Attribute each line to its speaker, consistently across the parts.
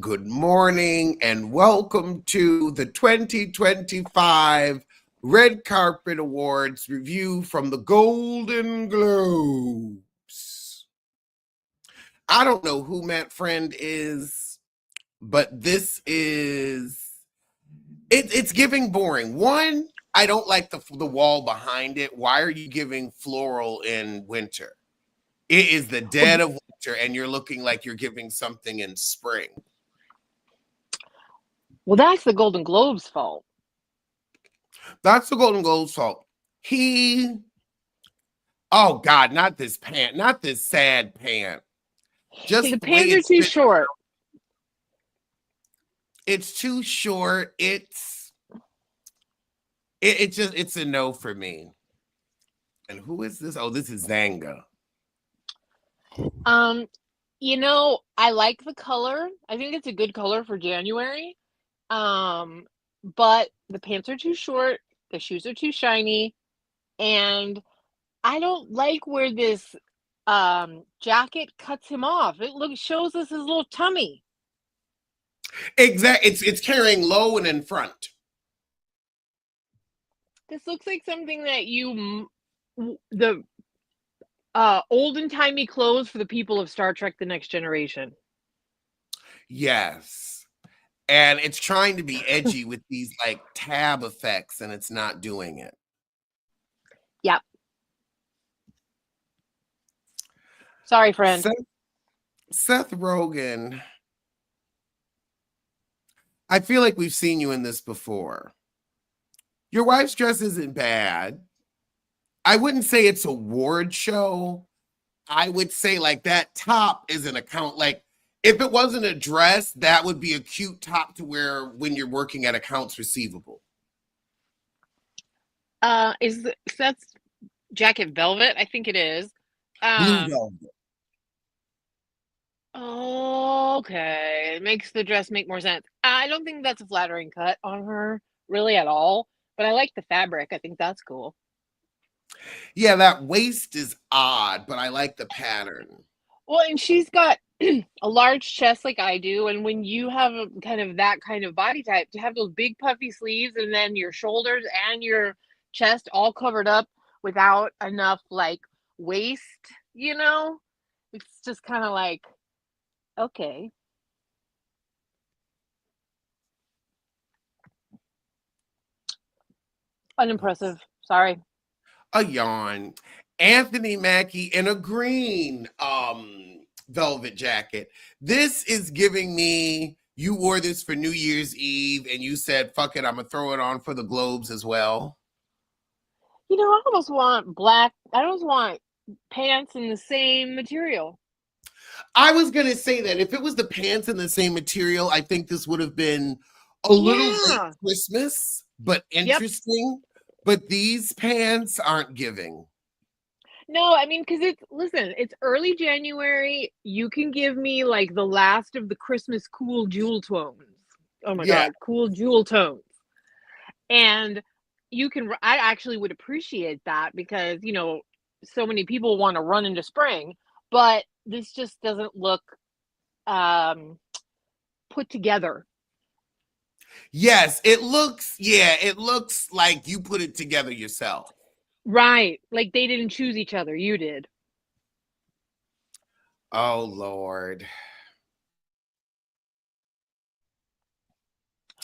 Speaker 1: good morning, and welcome to the 2025 Red Carpet Awards review from the Golden Globes. I don't know who Matt Friend is, but this is it's giving boring. One, I don't like the wall behind it. Why are you giving floral in winter? It is the dead of winter, and you're looking like you're giving something in spring.
Speaker 2: Well, that's the Golden Globes' fault.
Speaker 1: That's the Golden Globes' fault. Oh God, not this pant, not this sad pant. Just
Speaker 2: The
Speaker 1: the way
Speaker 2: pants are too short.
Speaker 1: It's too short. It's a no for me. And who is this? Oh, this is Zanga.
Speaker 2: I like the color. I think it's a good color for January. But the pants are too short, the shoes are too shiny, and I don't like where this jacket cuts him off. It shows us his little tummy.
Speaker 1: Exactly. It's carrying low and in front.
Speaker 2: This looks like something that the olden timey clothes for the people of Star Trek: The Next Generation.
Speaker 1: Yes. And it's trying to be edgy with these like tab effects, and it's not doing it.
Speaker 2: Yep. Sorry, friend.
Speaker 1: Seth Rogen. I feel like we've seen you in this before. Your wife's dress isn't bad. I wouldn't say it's a award show. I would say like that top is an account. Like if it wasn't a dress, that would be a cute top to wear when you're working at accounts receivable.
Speaker 2: Is Seth's jacket velvet? I think it is.
Speaker 1: Blue velvet.
Speaker 2: Oh, okay. It makes the dress make more sense. I don't think that's a flattering cut on her, really, at all. But I like the fabric. I think that's cool.
Speaker 1: Yeah, that waist is odd, but I like the pattern.
Speaker 2: Well, and she's got a large chest like I do. And when you have that kind of body type, to have those big puffy sleeves and then your shoulders and your chest all covered up without enough like waist, it's just kind of like, okay. Unimpressive. Sorry.
Speaker 1: A yawn. Anthony Mackie in a green velvet jacket. This is giving me, you wore this for New Year's Eve and you said, fuck it, I'm gonna throw it on for the Globes as well.
Speaker 2: I almost want black. I almost want pants in the same material.
Speaker 1: I was gonna say that if it was the pants in the same material, I think this would have been a little late Christmas, but interesting. Yep. But these pants aren't giving.
Speaker 2: No, I mean, because it's early January. You can give me like the last of the Christmas cool jewel tones. Oh my God, cool jewel tones. And I actually would appreciate that because, so many people want to run into spring, but this just doesn't look put together.
Speaker 1: Yes, it looks like you put it together yourself.
Speaker 2: Right. Like they didn't choose each other. You did.
Speaker 1: Oh, Lord.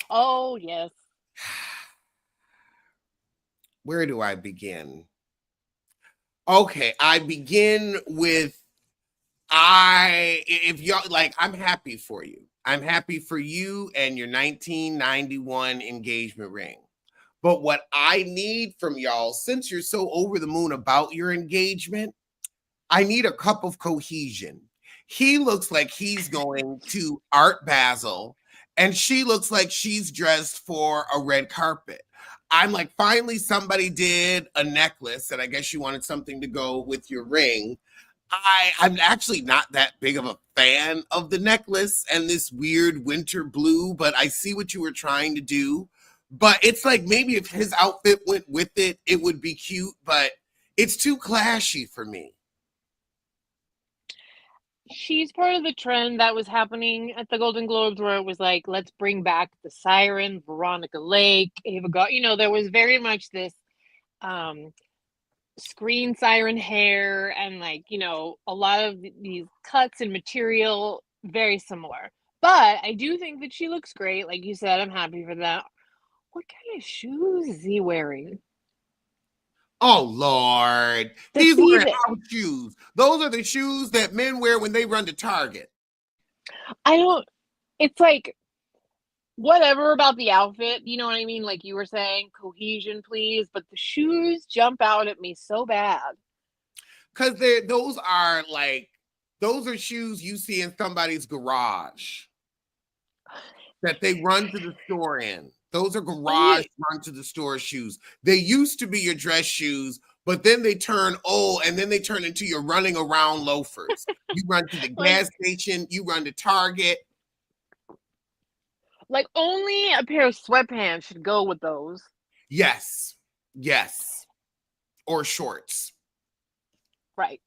Speaker 2: Oh, yes.
Speaker 1: Where do I begin? Okay, I begin with if y'all like, I'm happy for you. I'm happy for you and your 1991 engagement ring. But what I need from y'all, since you're so over the moon about your engagement, I need a cup of cohesion. He looks like he's going to Art Basel, and she looks like she's dressed for a red carpet. I'm like, finally, somebody did a necklace, and I guess you wanted something to go with your ring. I'm actually not that big of a fan of the necklace and this weird winter blue, but I see what you were trying to do. But it's like maybe if his outfit went with it, it would be cute, but it's too clashy for me.
Speaker 2: she's part of the trend that was happening at the Golden Globes where it was like, let's bring back the Siren, Veronica Lake, Ava God. There was very much this um screen siren hair and a lot of these cuts and material very similar. But I do think that she looks great. Like you said, I'm happy for that. What kind of shoes is he wearing?
Speaker 1: Oh Lord, he's wearing house shoes. Those are the shoes that men wear when they run to Target.
Speaker 2: It's like whatever about the outfit, you know what I mean? Like you were saying, cohesion, please. But the shoes jump out at me so bad.
Speaker 1: Because those are shoes you see in somebody's garage that they run to the store in. Those are garage run to the store shoes. They used to be your dress shoes, but then they turn old and then they turn into your running around loafers. You run to the gas station, you run to Target.
Speaker 2: Like only a pair of sweatpants should go with those.
Speaker 1: Yes. Yes. Or shorts.
Speaker 2: Right.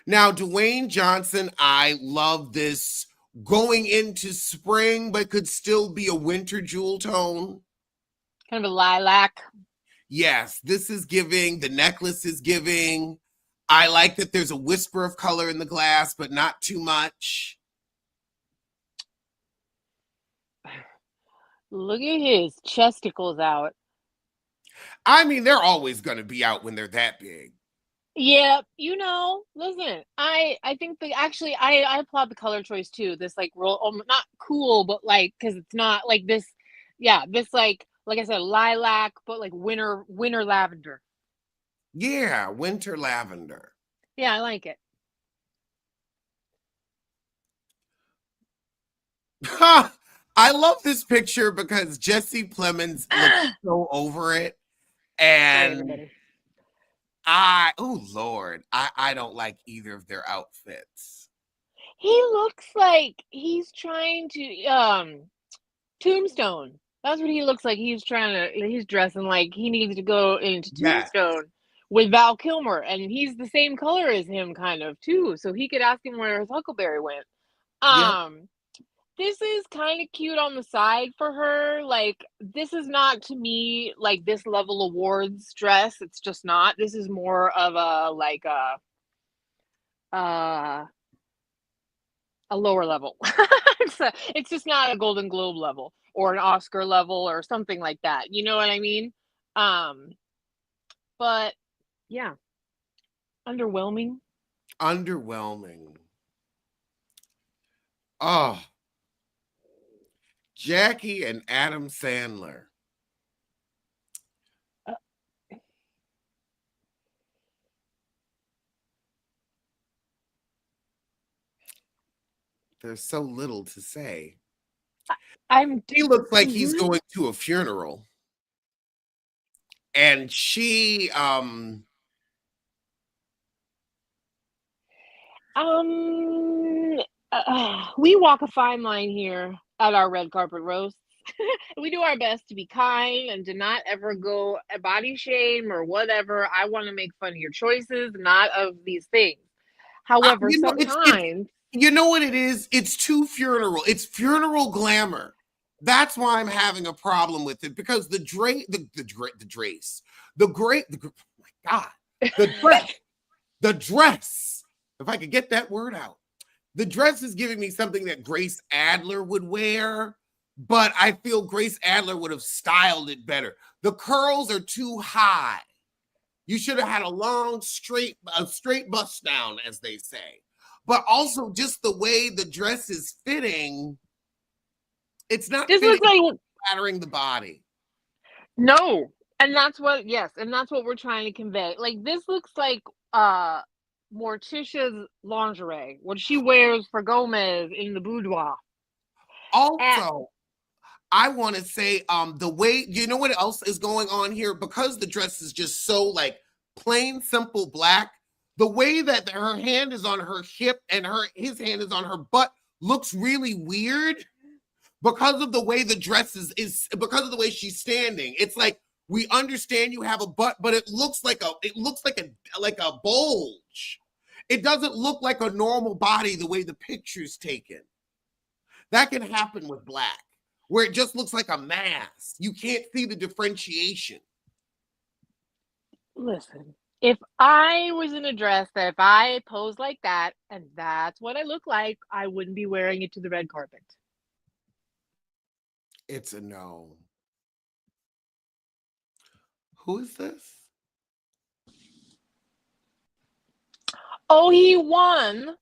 Speaker 1: Now, Dwayne Johnson, I love this going into spring, but could still be a winter jewel tone.
Speaker 2: Kind of a lilac.
Speaker 1: Yes, this is giving. The necklace is giving. I like that there's a whisper of color in the glass, but not too much.
Speaker 2: Look at his chesticles out.
Speaker 1: I mean, they're always going to be out when they're that big.
Speaker 2: Yeah, listen, I think I applaud the color choice too. This not cool, but because it's not like this. Yeah, this like I said, lilac, but like winter lavender.
Speaker 1: Yeah, winter lavender.
Speaker 2: Yeah, I like it.
Speaker 1: I love this picture because Jesse Plemons looks so over it. And oh Lord, I don't like either of their outfits.
Speaker 2: He looks like he's trying to Tombstone. That's what he looks like. He's dressing like he needs to go into Tombstone with Val Kilmer, and he's the same color as him kind of too. So he could ask him where his Huckleberry went. This is kind of cute on the side for her. Like, this is not to me like this level awards dress. It's just not. This is more of a lower level. It's just not a Golden Globe level or an Oscar level or something like that. You know what I mean? But yeah, underwhelming.
Speaker 1: Oh, Jackie and Adam Sandler. There's so little to say. He looks like he's going to a funeral. And she
Speaker 2: we walk a fine line here at our red carpet roasts. We do our best to be kind and to not ever go body shame or whatever. I want to make fun of your choices, not of these things. However, sometimes
Speaker 1: you know what it is? It's too funeral. It's funeral glamour. That's why I'm having a problem with it, because the dress, if I could get that word out, the dress is giving me something that Grace Adler would wear, but I feel Grace Adler would have styled it better. The curls are too high. You should have had a long, straight bust down, as they say. But also just the way the dress is fitting, it's not flattering the body.
Speaker 2: No. And that's what we're trying to convey. Like, this looks like Morticia's lingerie, what she wears for Gomez in the boudoir.
Speaker 1: Also, I want to say the way, you know what else is going on here? Because the dress is just so like plain, simple black, the way that her hand is on her hip and his hand is on her butt looks really weird because of the way the dress is because of the way she's standing. It's like, we understand you have a butt, but it looks like a bulge. It doesn't look like a normal body the way the picture's taken. That can happen with black, where it just looks like a mass. You can't see the differentiation.
Speaker 2: Listen, if I was in a dress that if I posed like that and that's what I look like, I wouldn't be wearing it to the red carpet.
Speaker 1: It's a no. Who is this?
Speaker 2: Oh, he won.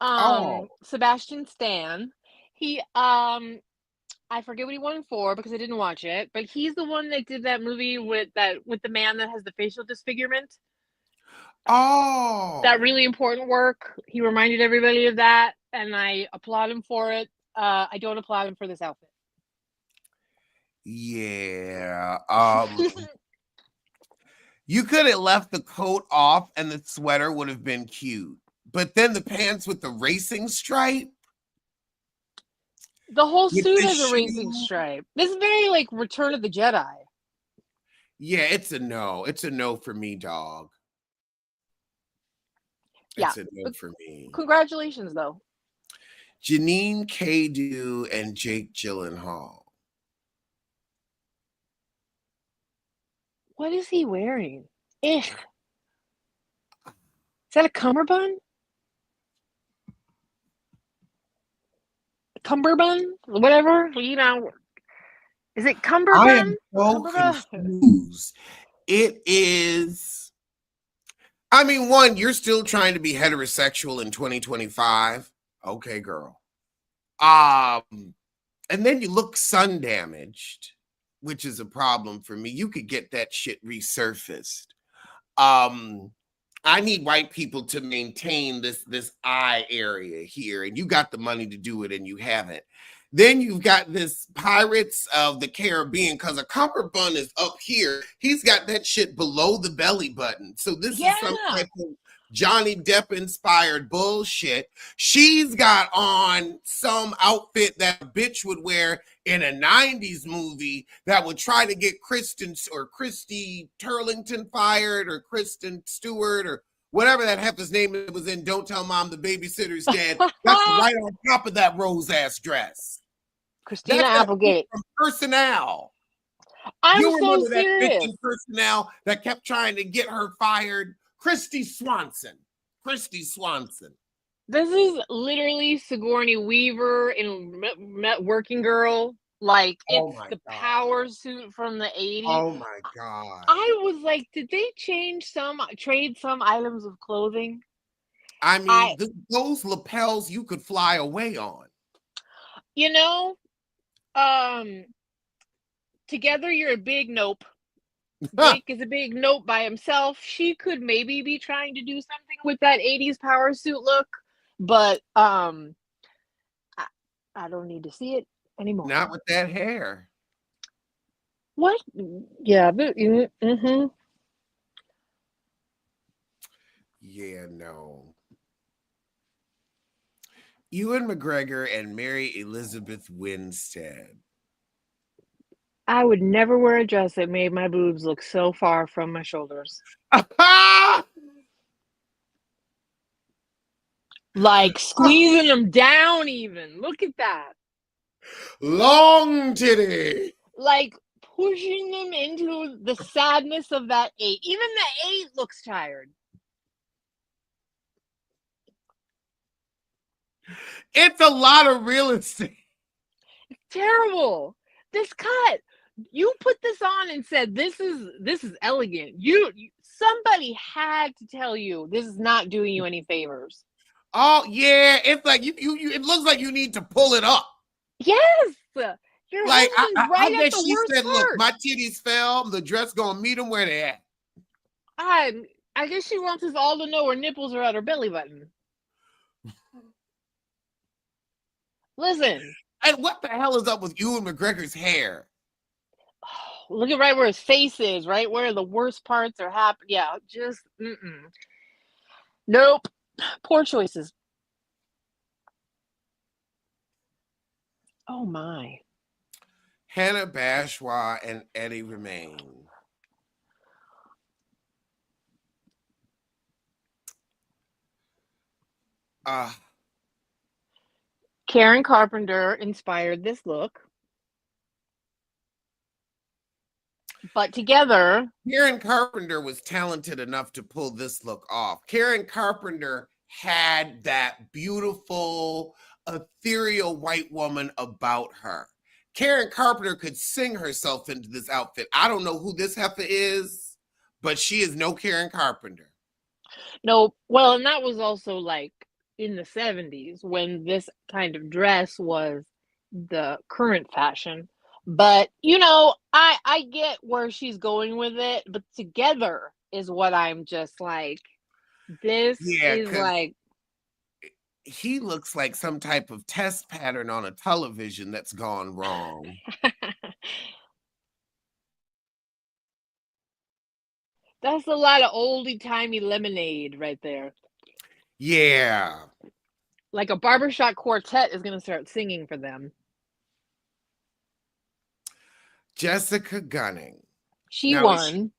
Speaker 1: Oh,
Speaker 2: Sebastian Stan. He I forget what he won for because I didn't watch it, but he's the one that did that movie with the man that has the facial disfigurement. That
Speaker 1: oh,
Speaker 2: really important work. He reminded everybody of that, and I applaud him for it. I don't applaud him for this outfit.
Speaker 1: yeah. You could have left the coat off and the sweater would have been cute. But then the pants with the racing stripe.
Speaker 2: The whole
Speaker 1: With
Speaker 2: suit
Speaker 1: the
Speaker 2: has a racing
Speaker 1: shoe.
Speaker 2: stripe. This is very like Return of the Jedi.
Speaker 1: Yeah, it's a no. It's a no for me, dog.
Speaker 2: Yeah,
Speaker 1: It's a no
Speaker 2: but
Speaker 1: for me.
Speaker 2: congratulations though.
Speaker 1: Janine Kadu and Jake Gyllenhaal.
Speaker 2: What is he wearing? Ugh. Is that a cummerbund? Cummerbund? Whatever, you know. Is it
Speaker 1: I
Speaker 2: cummerbund?
Speaker 1: am so
Speaker 2: Cummerbund?
Speaker 1: confused. It is. I mean, one, you're still trying to be heterosexual in 2025. Okay, girl. And then you look sun damaged, which is a problem for me. You could get that shit resurfaced. I need white people to maintain this eye area here, and you got the money to do it, and you haven't. Then you've got this Pirates of the Caribbean, because a cummerbund is up here. He's got that shit below the belly button. So this is some
Speaker 2: Yeah.
Speaker 1: type of Johnny Depp inspired bullshit. She's got on some outfit that a bitch would wear in a 90s movie that would try to get Kristen or Christy Turlington fired, or Kristen Stewart, or whatever that heifer's name was in Don't Tell Mom the Babysitter's Dead. That's right on top of that rose ass dress.
Speaker 2: Christina
Speaker 1: That's that bitch
Speaker 2: Applegate.
Speaker 1: from Personnel.
Speaker 2: I'm
Speaker 1: You
Speaker 2: so
Speaker 1: remember that bitch
Speaker 2: serious.
Speaker 1: in Personnel that kept trying to get her fired? Christy Swanson. Christy Swanson.
Speaker 2: This is literally Sigourney Weaver in Working Girl. Like,
Speaker 1: Oh
Speaker 2: it's
Speaker 1: my
Speaker 2: the
Speaker 1: God.
Speaker 2: power suit from the 80s.
Speaker 1: Oh my God.
Speaker 2: I was like, did they trade some items of clothing?
Speaker 1: I mean, those lapels you could fly away on.
Speaker 2: You know, together you're a big nope. Jake is a big nope by himself. She could maybe be trying to do something with that 80s power suit look, but I don't need to see it anymore.
Speaker 1: Not with that hair.
Speaker 2: What? Yeah. Mm-hmm.
Speaker 1: Yeah, no. Ewan McGregor and Mary Elizabeth Winstead.
Speaker 2: I would never wear a dress that made my boobs look so far from my shoulders. Like squeezing them down even. Look at that.
Speaker 1: Long titty.
Speaker 2: Like pushing them into the sadness of that 8. Even the 8 looks tired.
Speaker 1: It's a lot of real estate.
Speaker 2: It's terrible. This cut. You put this on and said this is elegant. Somebody had to tell you this is not doing you any favors.
Speaker 1: Oh yeah, it's like you it looks like you need to pull it up.
Speaker 2: Yes. Your
Speaker 1: Like
Speaker 2: husband's right at the
Speaker 1: she
Speaker 2: worst
Speaker 1: said,
Speaker 2: part.
Speaker 1: look, my titties fell, the dress gonna meet them where they at.
Speaker 2: I guess she wants us all to know her nipples are at her belly button. Listen.
Speaker 1: And what the hell is up with Ewan McGregor's hair?
Speaker 2: Oh, look at right where his face is, right where the worst parts are happening. Yeah, just nope. Poor choices. Oh my.
Speaker 1: Hannah Bashwa and Eddie Remain. Uh,
Speaker 2: Karen Carpenter inspired this look. But together,
Speaker 1: Karen Carpenter was talented enough to pull this look off. Karen Carpenter had that beautiful, ethereal white woman about her. Karen Carpenter could sing herself into this outfit. I don't know who this heifer is, but she is no Karen Carpenter.
Speaker 2: no, well, and that was also like in the 70s when this kind of dress was the current fashion. But I get where she's going with it, but together is what I'm just like, this
Speaker 1: Yeah,
Speaker 2: is
Speaker 1: because
Speaker 2: like
Speaker 1: he looks like some type of test pattern on a television that's gone wrong.
Speaker 2: that's a lot of oldie-timey lemonade right there.
Speaker 1: Yeah.
Speaker 2: Like a barbershop quartet is going to start singing for them.
Speaker 1: Jessica Gunning.
Speaker 2: She
Speaker 1: Now,
Speaker 2: won.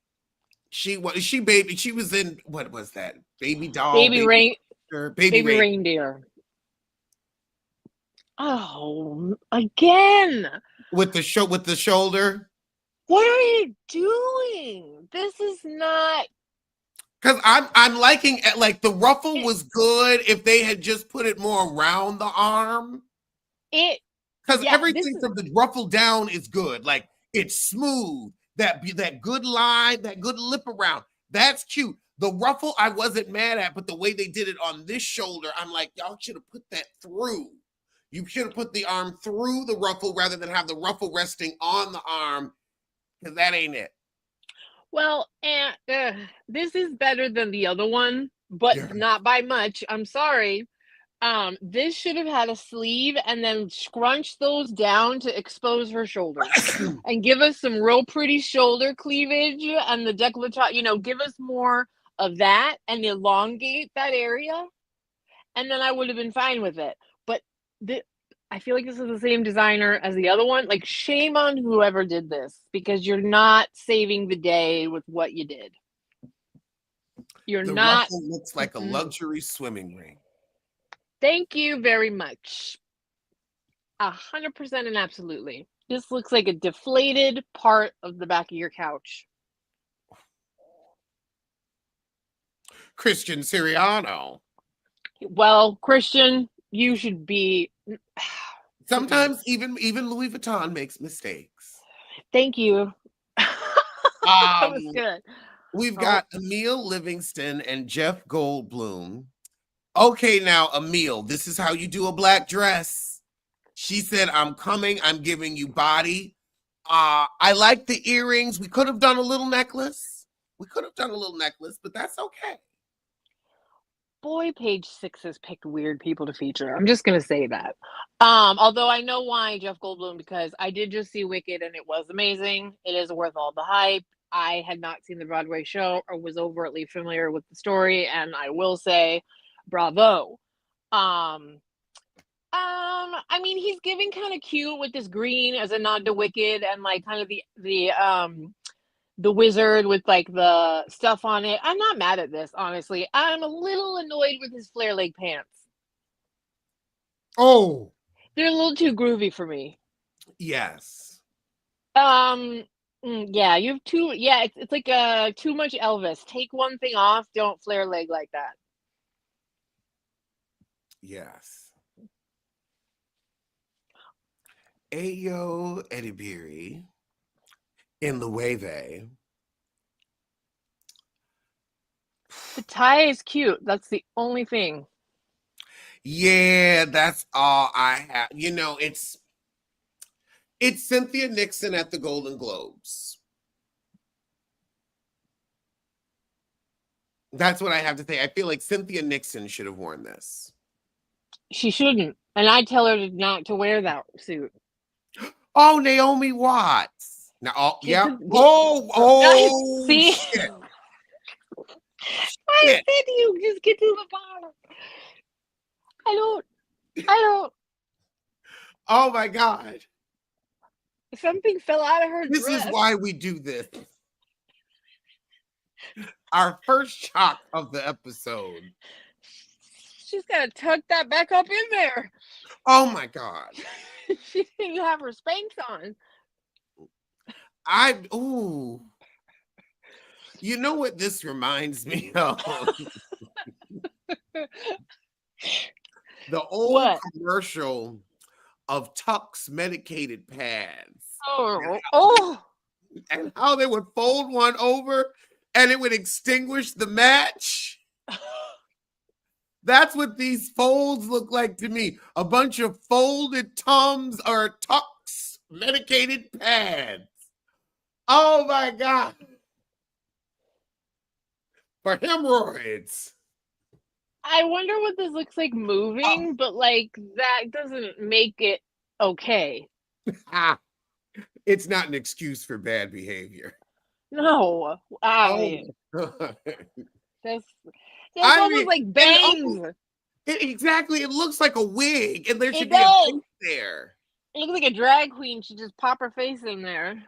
Speaker 1: She was in, what was that? Baby doll,
Speaker 2: Baby
Speaker 1: baby rain.
Speaker 2: reindeer. Oh, again.
Speaker 1: With the shoulder.
Speaker 2: What are you doing? This is not.
Speaker 1: Because I'm liking it. Like the ruffle was good if they had just put it more around the arm. Because everything from the ruffle down is good. Like it's smooth. That good line, that good lip around. That's cute. The ruffle I wasn't mad at, but the way they did it on this shoulder, I'm like, y'all should have put that through. You should have put the arm through the ruffle rather than have the ruffle resting on the arm, because that ain't it.
Speaker 2: Well, and this is better than the other one, but not by much. I'm sorry. This should have had a sleeve and then scrunch those down to expose her shoulders and give us some real pretty shoulder cleavage and the décolletage, give us more of that and elongate that area. And then I would have been fine with it. But I feel like this is the same designer as the other one. Like, shame on whoever did this, because you're not saving the day with what you did. You're
Speaker 1: the
Speaker 2: not.
Speaker 1: Ruffle looks like a luxury swimming ring.
Speaker 2: Thank you very much. 100% and absolutely. This looks like a deflated part of the back of your couch.
Speaker 1: Christian Siriano.
Speaker 2: Well, Christian, you should be.
Speaker 1: Sometimes even Louis Vuitton makes mistakes.
Speaker 2: Thank you. That was good.
Speaker 1: We've got Emile Livingston and Jeff Goldblum. Okay, now, Emile, this is how you do a black dress. She said, I'm coming. I'm giving you body. I like the earrings. We could have done a little necklace. But that's okay.
Speaker 2: Boy, Page Six has picked weird people to feature. I'm just going to say that. Although I know why Jeff Goldblum, because I did just see Wicked and it was amazing. It is worth all the hype. I had not seen the Broadway show or was overtly familiar with the story, and I will say, bravo. I mean, he's giving kind of cute with this green as a nod to Wicked, and like kind of the wizard with like the stuff on it. I'm not mad at this, honestly. I'm a little annoyed with his flare leg pants.
Speaker 1: Oh,
Speaker 2: they're a little too groovy for me.
Speaker 1: Yes.
Speaker 2: Yeah, you have too. Yeah, it's like too much Elvis. Take one thing off. Don't flare leg like that.
Speaker 1: Yes. Ayo Edebiri in the way they.
Speaker 2: The tie is cute. That's the only thing.
Speaker 1: Yeah, that's all I have. You know, it's Cynthia Nixon at the Golden Globes. That's what I have to say. I feel like Cynthia Nixon should have worn this.
Speaker 2: She shouldn't. And I tell her not to wear that suit.
Speaker 1: Oh, Naomi Watts. Now, yeah.
Speaker 2: See?
Speaker 1: Shit.
Speaker 2: I said to you, just get to the bottom. I don't.
Speaker 1: Oh my God.
Speaker 2: Something fell out of her
Speaker 1: dress. This is why we do this. Our first shock of the episode.
Speaker 2: she's gotta tuck that back up in there.
Speaker 1: Oh my God.
Speaker 2: She didn't have her Spanx on.
Speaker 1: Ooh. You know what this reminds me of? The old
Speaker 2: What?
Speaker 1: commercial of Tuck's medicated pads
Speaker 2: Oh.
Speaker 1: and how they would fold one over and it would extinguish the match. That's what these folds look like to me. A bunch of folded Tums or Tuck's medicated pads. Oh my God. For hemorrhoids.
Speaker 2: I wonder what this looks like moving, but like that doesn't make it okay.
Speaker 1: It's not an excuse for bad behavior.
Speaker 2: No,
Speaker 1: Oh.
Speaker 2: that's
Speaker 1: I
Speaker 2: almost
Speaker 1: mean,
Speaker 2: like bangs.
Speaker 1: Exactly. It looks like a wig, and there should
Speaker 2: It
Speaker 1: be a
Speaker 2: does.
Speaker 1: face there.
Speaker 2: It looks like a drag queen should just pop her face in there.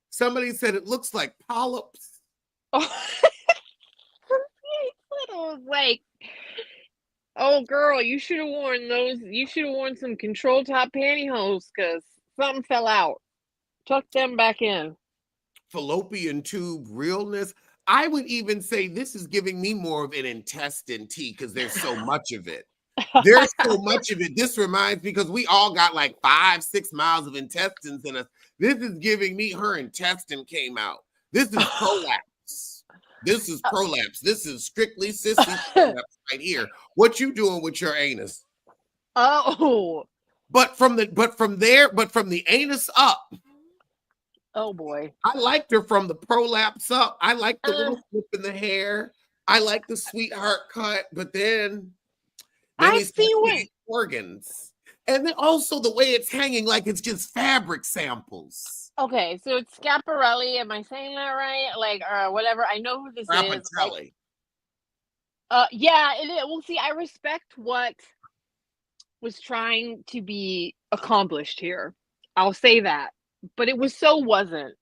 Speaker 1: Somebody said it looks like polyps.
Speaker 2: Oh, little like, oh girl, you should have worn those. You should have worn some control top pantyhose because something fell out. Tuck them back in.
Speaker 1: Fallopian tube realness. I would even say this is giving me more of an intestine tea because there's so much of it. There's so much of it. This reminds me because we all got like 5-6 miles of intestines in us. This is giving me her intestine came out. This is prolapse. This is prolapse. This is strictly sissy prolapse right here. What you doing with your anus?
Speaker 2: Oh.
Speaker 1: But from the anus up.
Speaker 2: Oh boy.
Speaker 1: I liked her from the prolapse up. I like the little flip in the hair. I like the sweetheart cut, but then
Speaker 2: I see what
Speaker 1: organs. And then also the way it's hanging like it's just fabric samples.
Speaker 2: Okay, so it's Schiaparelli. Am I saying that right? Like, whatever. I know who this is. Like, yeah, it is. Well, see, I respect what was trying to be accomplished here. I'll say that. But it wasn't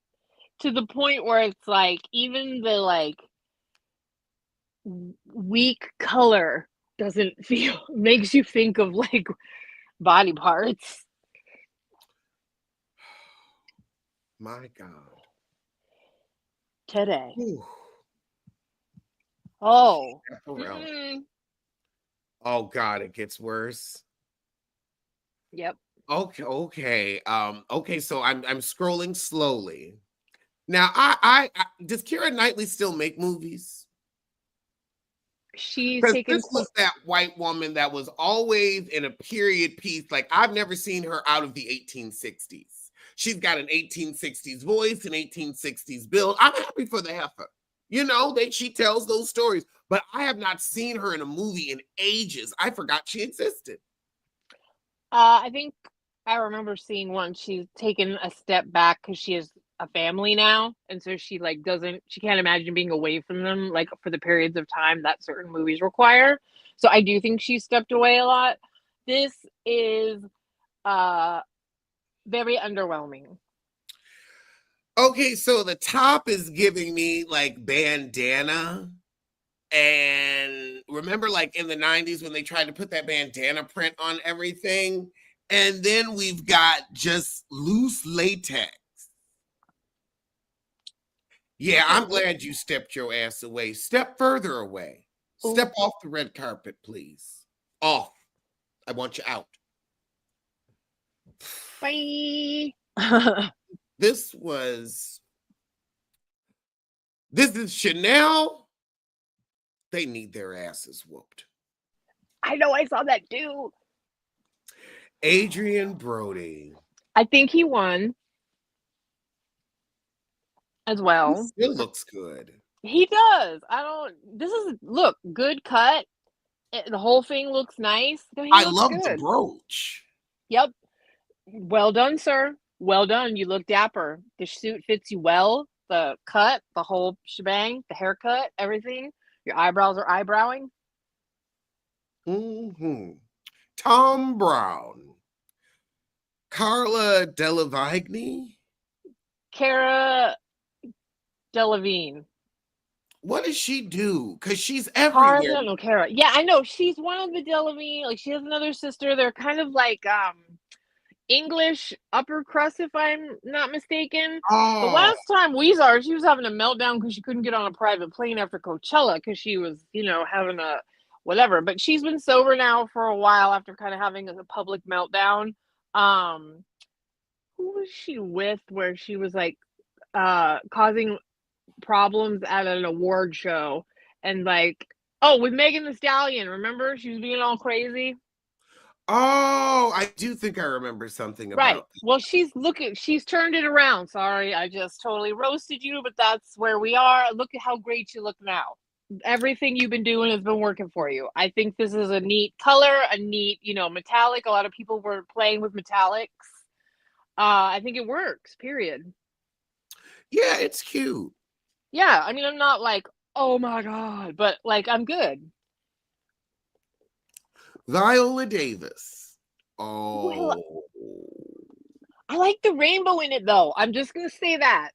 Speaker 2: to the point where it's like even the like weak color doesn't feel makes you think of like body parts.
Speaker 1: My God.
Speaker 2: Today.
Speaker 1: Ooh.
Speaker 2: Oh.
Speaker 1: Oh God, it gets worse.
Speaker 2: Yep.
Speaker 1: Okay. Okay, so I'm scrolling slowly. Now, I does Keira Knightley still make movies?
Speaker 2: She's
Speaker 1: taken. This was that white woman that was always in a period piece. Like I've never seen her out of the 1860s. She's got an 1860s voice, an 1860s build. I'm happy for the heifer. You know, she tells those stories, but I have not seen her in a movie in ages. I forgot she existed.
Speaker 2: I think I remember seeing one. She's taken a step back because she has a family now, and so she like she can't imagine being away from them like for the periods of time that certain movies require. So I do think she stepped away a lot. This is very underwhelming.
Speaker 1: Okay, so the top is giving me like bandana. And remember, like in the 90s when they tried to put that bandana print on everything? And then we've got just loose latex. Yeah, I'm glad you stepped your ass away. Step further away. Step off the red carpet, please. Off. I want you out.
Speaker 2: Bye.
Speaker 1: This is Chanel. They need their asses whooped.
Speaker 2: I know, I saw that too.
Speaker 1: Adrien Brody.
Speaker 2: I think he won as well.
Speaker 1: He still looks good.
Speaker 2: He does. Look, good cut. The whole thing looks nice.
Speaker 1: I love the brooch.
Speaker 2: Yep. Well done, sir. Well done. You look dapper. The suit fits you well. The cut, the whole shebang, the haircut, everything. Your eyebrows are eyebrowing.
Speaker 1: Mm-hmm. Tom Brown. Carla Delevingne.
Speaker 2: Cara Delevingne.
Speaker 1: What does she do? Because she's everywhere.
Speaker 2: Tarzan O'Kara. Yeah, I know. She's one of the Delamere. Like she has another sister. They're kind of like English upper crust, if I'm not mistaken. The
Speaker 1: Oh,
Speaker 2: last time we saw her, she was having a meltdown because she couldn't get on a private plane after Coachella because she was, having a whatever. But she's been sober now for a while after kind of having a public meltdown. Um, who was she with where she was like causing problems at an award show and like with Megan Thee Stallion, remember? She was being all crazy.
Speaker 1: oh, I do think I remember something
Speaker 2: Right.
Speaker 1: about that.
Speaker 2: Well, she's turned it around. Sorry, I just totally roasted you, but that's where we are. Look at how great you look now. Everything you've been doing has been working for you. I think this is a neat color, a neat, metallic. A lot of people were playing with metallics. I think it works, period.
Speaker 1: Yeah, it's cute.
Speaker 2: Yeah, I mean, I'm not like, oh my God, but like, I'm good.
Speaker 1: Viola Davis.
Speaker 2: Well,
Speaker 1: Oh,
Speaker 2: I like the rainbow in it though. I'm just gonna say that.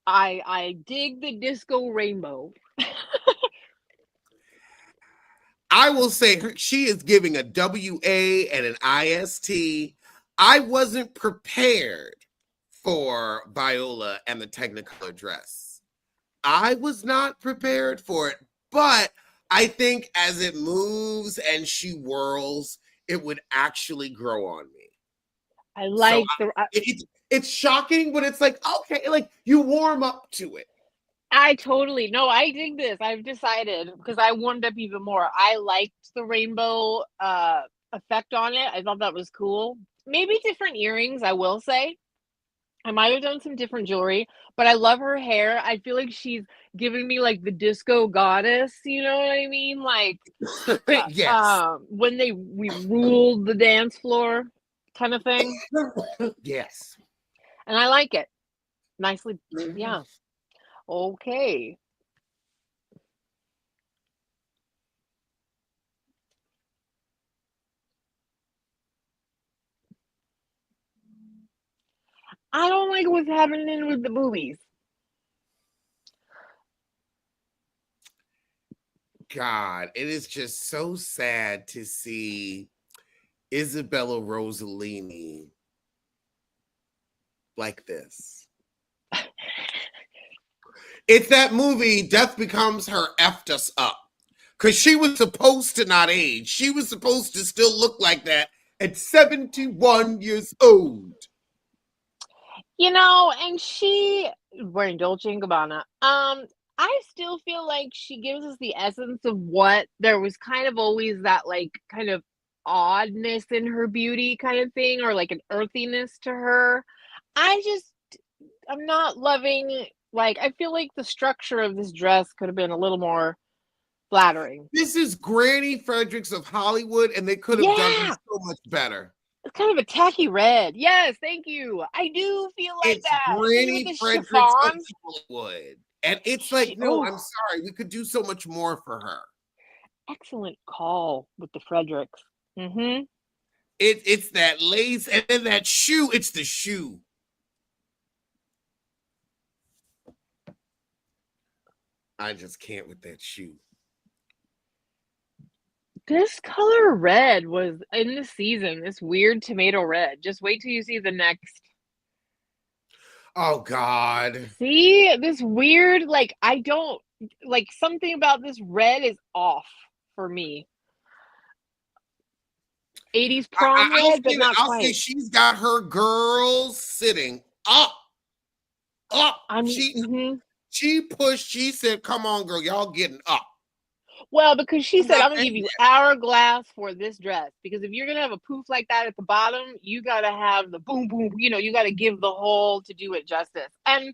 Speaker 2: I dig the disco rainbow.
Speaker 1: I will say she is giving a WA and an IST. I wasn't prepared for Viola and the Technicolor dress. I was not prepared for it, but I think as it moves and she whirls, it would actually grow on me.
Speaker 2: I
Speaker 1: So
Speaker 2: like the.
Speaker 1: it's shocking, but it's like, okay, like you warm up to it.
Speaker 2: I totally no. I dig this. I've decided because I warmed up even more. I liked the rainbow effect on it. I thought that was cool. Maybe different earrings. I will say. I might have done some different jewelry, but I love her hair. I feel like she's giving me like the disco goddess. You know what I mean? Like
Speaker 1: Yes.
Speaker 2: when we ruled the dance floor, kind of thing.
Speaker 1: Yes.
Speaker 2: And I like it nicely.
Speaker 1: Mhm.
Speaker 2: Yeah. Okay. I don't like what's happening with the movies.
Speaker 1: God, it is just so sad to see Isabella Rossellini like this. It's that movie, Death Becomes Her effed us up. Because she was supposed to not age. She was supposed to still look like that at 71 years old.
Speaker 2: And she wearing Dolce and Gabbana. I still feel like she gives us the essence of what there was kind of always that like kind of oddness in her beauty kind of thing, or like an earthiness to her. I'm not loving like I feel like the structure of this dress could have been a little more flattering.
Speaker 1: This is Granny Fredericks of Hollywood, and they could have done
Speaker 2: Yeah,
Speaker 1: this so much better.
Speaker 2: it's kind of a tacky red. Yes, thank you. I do feel like
Speaker 1: It's
Speaker 2: that, especially with
Speaker 1: Granny
Speaker 2: the
Speaker 1: Fredericks of
Speaker 2: chiffon.
Speaker 1: Hollywood. And it's like, no,
Speaker 2: Oh,
Speaker 1: I'm sorry. We could do so much more for her.
Speaker 2: excellent call with the Fredericks. Mm-hmm.
Speaker 1: It's that lace and then that shoe. It's the shoe. I just can't with that shoe.
Speaker 2: This color red was in the season. This weird tomato red. Just wait till you see the next.
Speaker 1: Oh God.
Speaker 2: See this weird, like I don't like something about this red is off for me. 80s prom red, but not
Speaker 1: I'll say
Speaker 2: quite.
Speaker 1: she's got her girls sitting up.
Speaker 2: Mhm.
Speaker 1: She pushed, she said, come on, girl, y'all getting up.
Speaker 2: Well, because she
Speaker 1: I'm
Speaker 2: said,
Speaker 1: not
Speaker 2: I'm gonna give
Speaker 1: angry
Speaker 2: you
Speaker 1: at
Speaker 2: hourglass for this dress. Because if you're gonna have a poof like that at the bottom, you gotta have the boom boom, you gotta give the whole to do it justice. And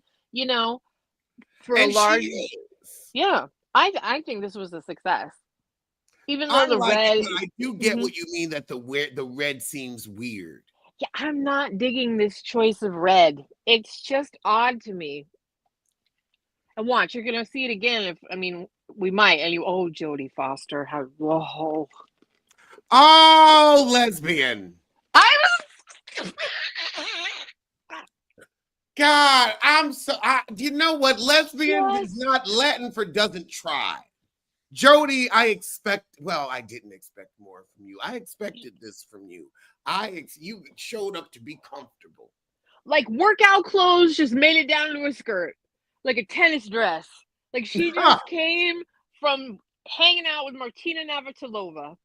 Speaker 2: for
Speaker 1: her.
Speaker 2: a
Speaker 1: And she
Speaker 2: large
Speaker 1: is.
Speaker 2: yeah, I think this was a success. Even though
Speaker 1: I
Speaker 2: the
Speaker 1: like it,
Speaker 2: red
Speaker 1: but I do get
Speaker 2: mhm.
Speaker 1: what you mean that the red seems weird.
Speaker 2: Yeah, I'm not digging this choice of red. It's just odd to me. And watch, you're gonna see it again if we might, and Jodie Foster, how whoa.
Speaker 1: Oh, lesbian.
Speaker 2: I was
Speaker 1: God, you know what? Lesbian is
Speaker 2: Just
Speaker 1: not Latin for doesn't try. Jody, I didn't expect more from you. I expected this from you. You showed up to be comfortable.
Speaker 2: like workout clothes just made it down to her skirt, like a tennis dress. Like she just came from hanging out with Martina Navratilova.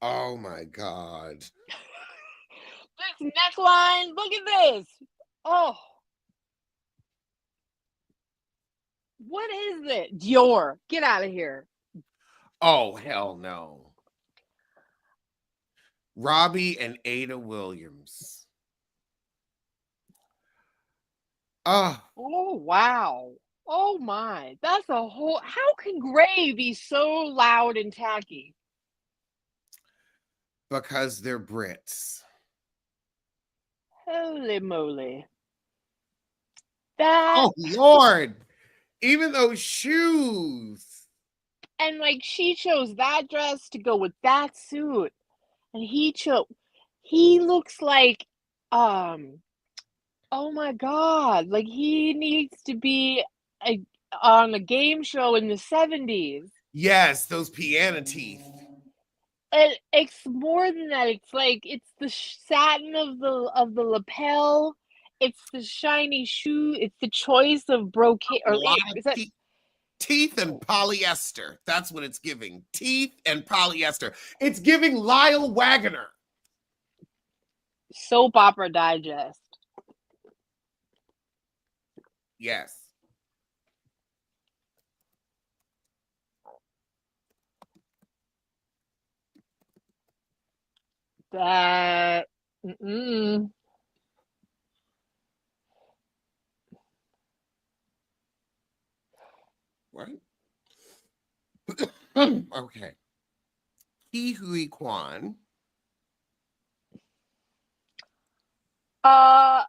Speaker 1: Oh my God.
Speaker 2: This neckline, look at this. Oh. What is it? Dior. Get out of here.
Speaker 1: Oh, hell no. Robbie and Ada Williams.
Speaker 2: Oh, wow. Oh my. That's a whole. How can Gray be so loud and tacky?
Speaker 1: Because they're Brits.
Speaker 2: Holy moly.
Speaker 1: Oh, Lord. Even those shoes.
Speaker 2: And like she chose that dress to go with that suit. And he looks like, oh my God, like he needs to be on a game show in the 70s.
Speaker 1: Yes, those piano teeth.
Speaker 2: It's more than that. It's like it's the satin of the lapel. It's the shiny shoe. It's the choice of brocade. Or is that
Speaker 1: teeth and polyester? That's what it's giving. Teeth and polyester. It's giving Lyle Waggoner.
Speaker 2: Soap Opera Digest.
Speaker 1: Yes.
Speaker 2: That.
Speaker 1: Right. Okay. Ke Huy Quan. I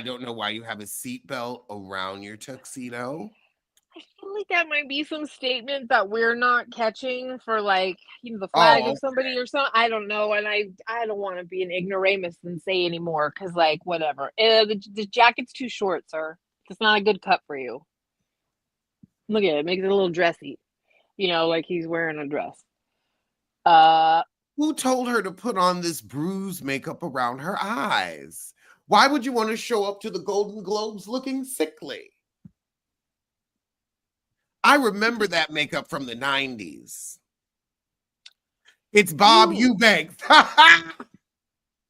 Speaker 1: don't know why you have a seatbelt around your tuxedo.
Speaker 2: I feel like that might be some statement that we're not catching for, like, the flag of somebody or something. I don't know, and I don't want to be an ignoramus and say anymore because, like, whatever. The jacket's too short, sir. It's not a good cut for you. Look at it; makes it a little dressy. Like he's wearing a dress.
Speaker 1: Who told her to put on this bruise makeup around her eyes? Why would you want to show up to the Golden Globes looking sickly? I remember that makeup from the 90s. It's Bob Eubanks.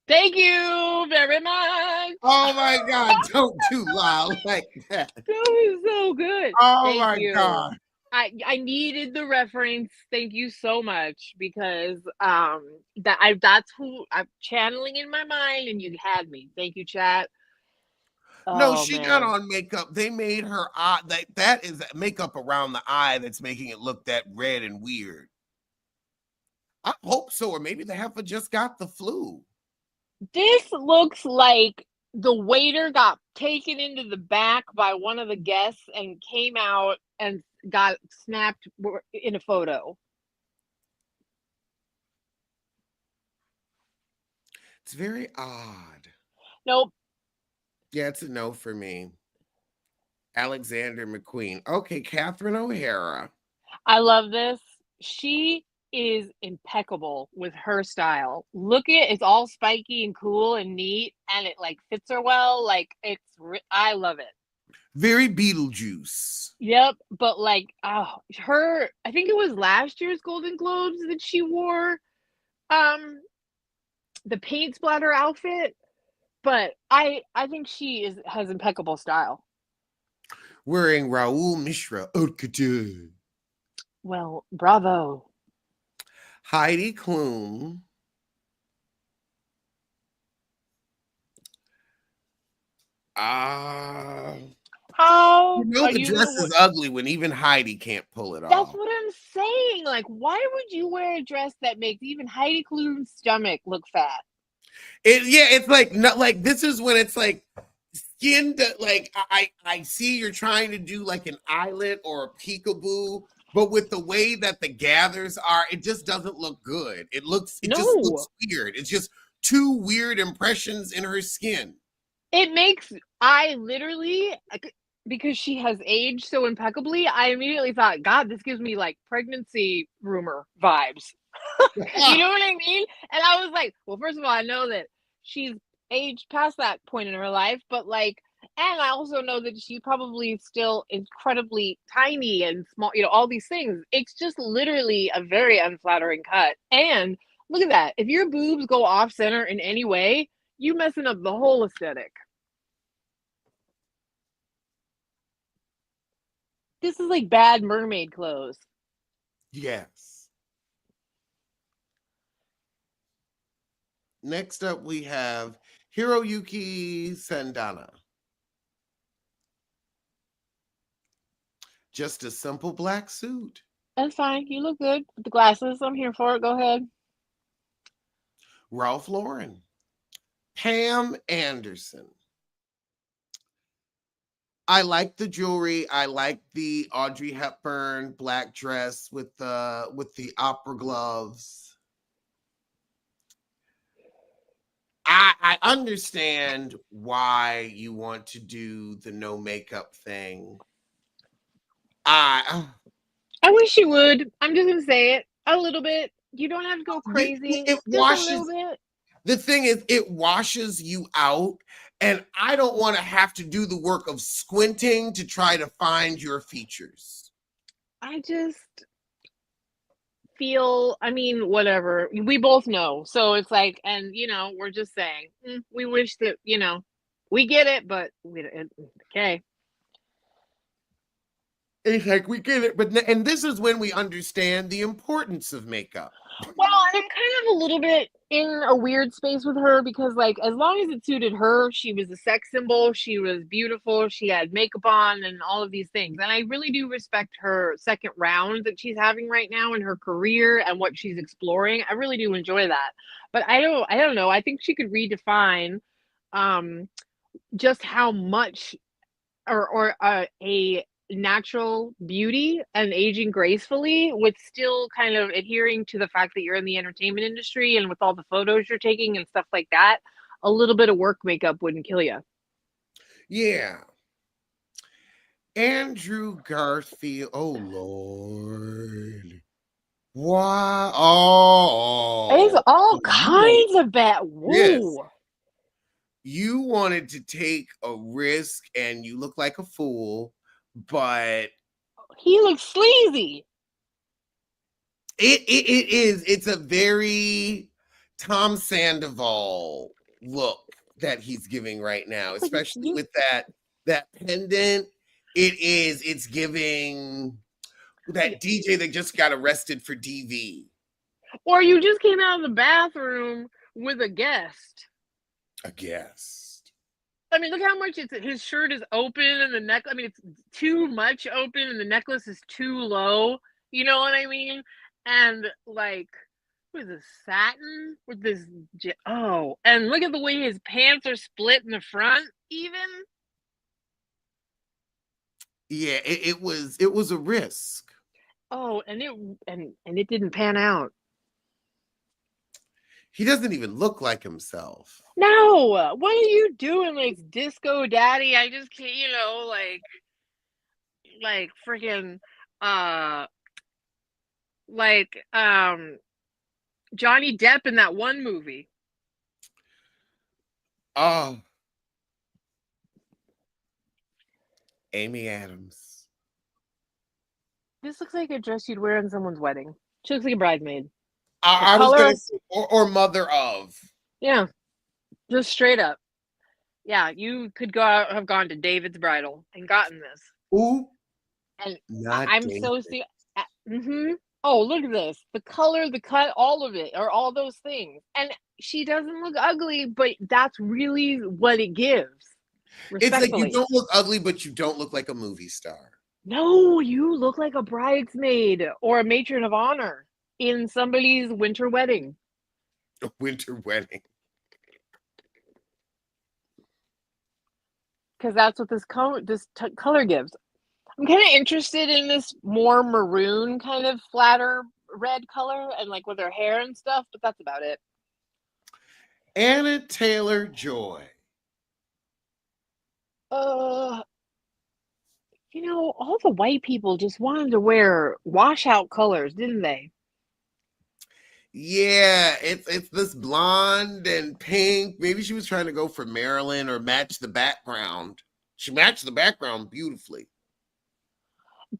Speaker 2: Thank you very much.
Speaker 1: Oh my God, don't do loud like that.
Speaker 2: That was so good.
Speaker 1: Oh my God.
Speaker 2: I needed the reference. Thank you so much because that's who I'm channeling in my mind, and you had me. Thank you, chat.
Speaker 1: No, she got on makeup. They made her eye. That is makeup around the eye that's making it look that red and weird. I hope so, or maybe the heifer just got the flu.
Speaker 2: This looks like the waiter got taken into the back by one of the guests and came out and got snapped in a photo.
Speaker 1: It's very odd.
Speaker 2: Nope.
Speaker 1: Yeah, it's a no for me. Alexander McQueen. Okay, Catherine O'Hara.
Speaker 2: I love this. She is impeccable with her style. Look at it's all spiky and cool and neat, and it like fits her well. Like I love it.
Speaker 1: Very Beetlejuice.
Speaker 2: Yep, but like I think it was last year's Golden Globes that she wore the paint splatter outfit, but I think she has impeccable style.
Speaker 1: Wearing Raul Mishra haute couture.
Speaker 2: Well, bravo.
Speaker 1: Heidi Klum.
Speaker 2: How
Speaker 1: the dress is ugly when even Heidi can't pull it off.
Speaker 2: That's what I'm saying. Like, why would you wear a dress that makes even Heidi Klum's stomach look fat?
Speaker 1: It's like not like this is when it's like skin that like I see you're trying to do like an eyelet or a peekaboo, but with the way that the gathers are, it just doesn't look good. It just looks weird. It's just two weird impressions in her skin.
Speaker 2: It makes I literally, because she has aged so impeccably, I immediately thought, God, this gives me like pregnancy rumor vibes. You know what I mean? And I was like, well, first of all, I know that she's aged past that point in her life, but like, and I also know that she probably still incredibly tiny and small, all these things. It's just literally a very unflattering cut. And look at that. If your boobs go off center in any way, you messing up the whole aesthetic. This is like bad mermaid clothes.
Speaker 1: Yes. Next up, we have Hiroyuki Sendana. Just a simple black suit.
Speaker 2: That's fine. You look good with the glasses. I'm here for it. Go ahead.
Speaker 1: Ralph Lauren. Pam Anderson. I like the jewelry. I like the Audrey Hepburn black dress with the opera gloves. I understand why you want to do the no makeup thing.
Speaker 2: I wish you would. I'm just gonna say it a little bit. You don't have to go crazy.
Speaker 1: It
Speaker 2: Just a little
Speaker 1: washes.
Speaker 2: bit.
Speaker 1: The thing is, it washes you out, and I don't want to have to do the work of squinting to try to find your features.
Speaker 2: I just feel, I mean, whatever. We both know. So it's like, and we're just saying, we wish that, we get it, but okay.
Speaker 1: It's like we get it, and this is when we understand the importance of makeup.
Speaker 2: Well, I'm kind of a little bit in a weird space with her because, like, as long as it suited her, she was a sex symbol. She was beautiful. She had makeup on and all of these things. And I really do respect her second round that she's having right now in her career and what she's exploring. I really do enjoy that. But I don't know. I think she could redefine um, just how much or a natural beauty and aging gracefully with still kind of adhering to the fact that you're in the entertainment industry and with all the photos you're taking and stuff like that. A little bit of work makeup wouldn't kill you.
Speaker 1: Yeah. Andrew Garfield. Oh Lord. Why?
Speaker 2: It's
Speaker 1: Oh,
Speaker 2: all
Speaker 1: you
Speaker 2: kinds of bad.
Speaker 1: this.
Speaker 2: Whoa.
Speaker 1: You wanted to take a risk and you look like a fool, but
Speaker 2: He looks sleazy.
Speaker 1: it is. It's a very Tom Sandoval look that he's giving right now, especially with that pendant. It's giving that DJ that just got arrested for DV.
Speaker 2: Or you just came out of the bathroom with a guest.
Speaker 1: A guest.
Speaker 2: I mean, look how much his shirt is open and the neck. I mean, it's too much open and the necklace is too low. You know what I mean? And like, with the satin with this. Oh, and look at the way his pants are split in the front. Even.
Speaker 1: Yeah, it was a risk.
Speaker 2: Oh, and it didn't pan out.
Speaker 1: He doesn't even look like himself.
Speaker 2: No, what are you doing, like Disco Daddy? I just can't, like freaking, uh, like Johnny Depp in that one movie.
Speaker 1: Oh, Amy Adams.
Speaker 2: This looks like a dress you'd wear in someone's wedding. She looks like a bridesmaid.
Speaker 1: I was gonna say, or mother of.
Speaker 2: Yeah, just straight up. Yeah, you could have gone to David's Bridal and gotten this.
Speaker 1: Ooh,
Speaker 2: And
Speaker 1: not
Speaker 2: I'm
Speaker 1: David.
Speaker 2: so serious. Oh, look at this. The color, the cut, all of it, or all those things. And she doesn't look ugly, but that's really what it gives.
Speaker 1: It's like you don't look ugly, but you don't look like a movie star.
Speaker 2: No, you look like a bridesmaid or a matron of honor in somebody's winter wedding.
Speaker 1: A winter wedding.
Speaker 2: Because that's what this color gives. I'm kind of interested in this more maroon kind of flatter red color and like with her hair and stuff, but that's about it.
Speaker 1: Anna Taylor-Joy.
Speaker 2: Uh, all the white people just wanted to wear washout colors, didn't they?
Speaker 1: Yeah, it's this blonde and pink. Maybe she was trying to go for Marilyn or match the background. She matched the background beautifully.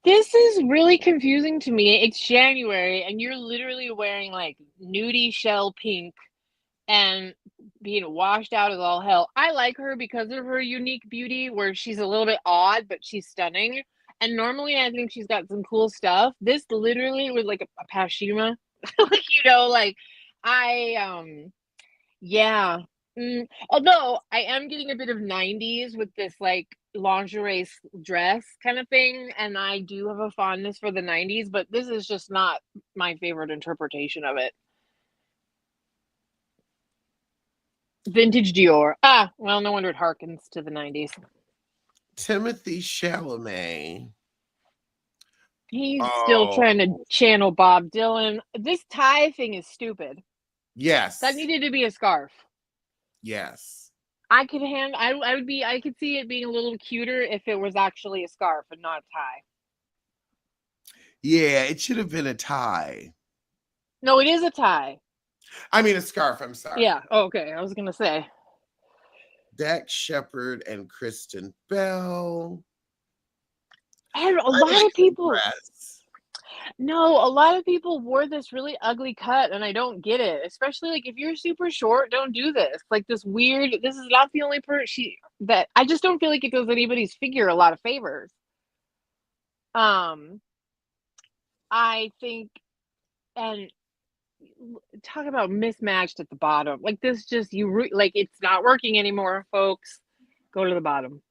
Speaker 2: This is really confusing to me. It's January and you're literally wearing like nudie shell pink and being washed out as all hell. I like her because of her unique beauty, where she's a little bit odd, but she's stunning. And normally, I think she's got some cool stuff. This literally was like a Pashima, like I yeah. Although I am getting a bit of '90s with this like lingerie dress kind of thing, and I do have a fondness for the '90s, but this is just not my favorite interpretation of it. Vintage Dior. Ah, well, no wonder it harkens to the '90s.
Speaker 1: Timothy Chalamet.
Speaker 2: He's still
Speaker 1: Oh,
Speaker 2: trying to channel Bob Dylan. This tie thing is stupid. That
Speaker 1: yes.
Speaker 2: needed to be a scarf.
Speaker 1: Yes.
Speaker 2: I could see it being a little cuter if it was actually a scarf and not a tie.
Speaker 1: Yeah, it should have been a tie.
Speaker 2: No, it is a tie.
Speaker 1: I mean, a scarf. I'm sorry.
Speaker 2: Yeah. Oh, okay. I was gonna say.
Speaker 1: Dax Shepard and Kristen Bell.
Speaker 2: And a
Speaker 1: I
Speaker 2: lot
Speaker 1: like
Speaker 2: of
Speaker 1: the
Speaker 2: people.
Speaker 1: dress.
Speaker 2: No, a lot of people wore this really ugly cut, and I don't get it. Especially like if you're super short, don't do this. Like this weird. This is not the only person that I just don't feel like it does anybody's figure a lot of favors. Um, I think, and talk about mismatched at the bottom. Like this, just like it's not working anymore, folks. Go to the bottom.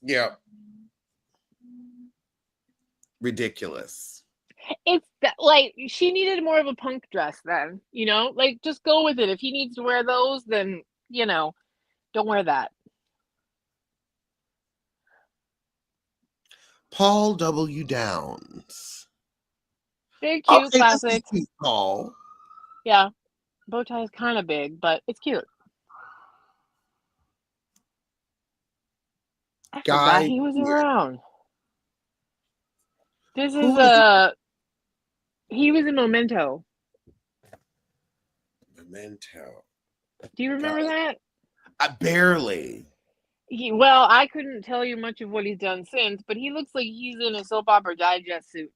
Speaker 1: Yeah. Ridiculous.
Speaker 2: It's that, like she needed more of a punk dress then, like just go with it. If he needs to wear those, then don't wear that.
Speaker 1: Paul W. Downs.
Speaker 2: Very cute,
Speaker 1: Okay, this is
Speaker 2: classic.
Speaker 1: cute, Paul.
Speaker 2: Yeah, bow tie is kind of big, but it's cute. I forgot
Speaker 1: Guy
Speaker 2: he was
Speaker 1: Pearce.
Speaker 2: around. This is
Speaker 1: Who is
Speaker 2: he was in Memento.
Speaker 1: Memento?
Speaker 2: Do you
Speaker 1: Guy,
Speaker 2: remember that?
Speaker 1: barely.
Speaker 2: Well, I couldn't tell you much of what he's done since, but he looks like he's in a soap opera digest suit.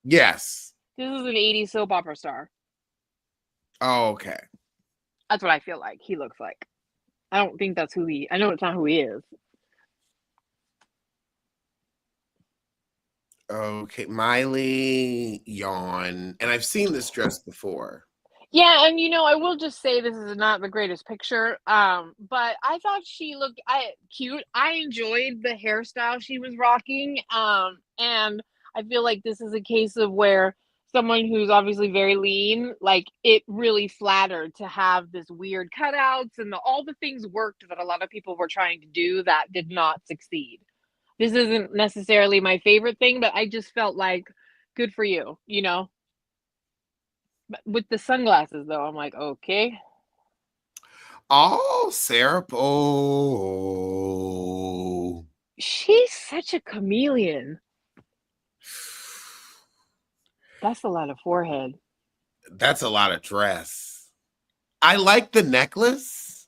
Speaker 1: Yes.
Speaker 2: This is an '80s soap opera star.
Speaker 1: Oh, okay.
Speaker 2: That's what I feel like he looks like. I don't think that's who I know it's not who he is.
Speaker 1: Okay. Miley yawn. And I've seen this dress before.
Speaker 2: Yeah, and I will just say this is not the greatest picture. But I thought she looked cute. I enjoyed the hairstyle she was rocking. And I feel like this is a case of where someone who's obviously very lean, like it really flattered to have this weird cutouts and all the things worked that a lot of people were trying to do that did not succeed. This isn't necessarily my favorite thing, but I just felt like good for you. With the sunglasses though, I'm like, okay.
Speaker 1: Oh, Sarah. Oh.
Speaker 2: She's such a chameleon. That's a lot of forehead.
Speaker 1: That's a lot of dress. I like the necklace.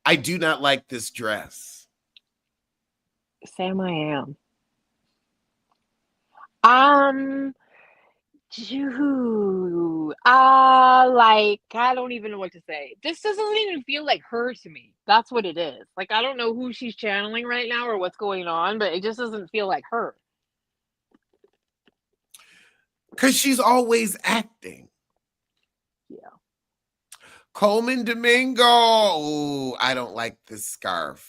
Speaker 1: I do not like this dress.
Speaker 2: Sam I am. Um I don't even know what to say. This doesn't even feel like her to me. That's what it is. Like I don't know who she's channeling right now or what's going on, but it just doesn't feel like her.
Speaker 1: Because she's always acting.
Speaker 2: Yeah.
Speaker 1: Coleman Domingo. Oh, I don't like this scarf.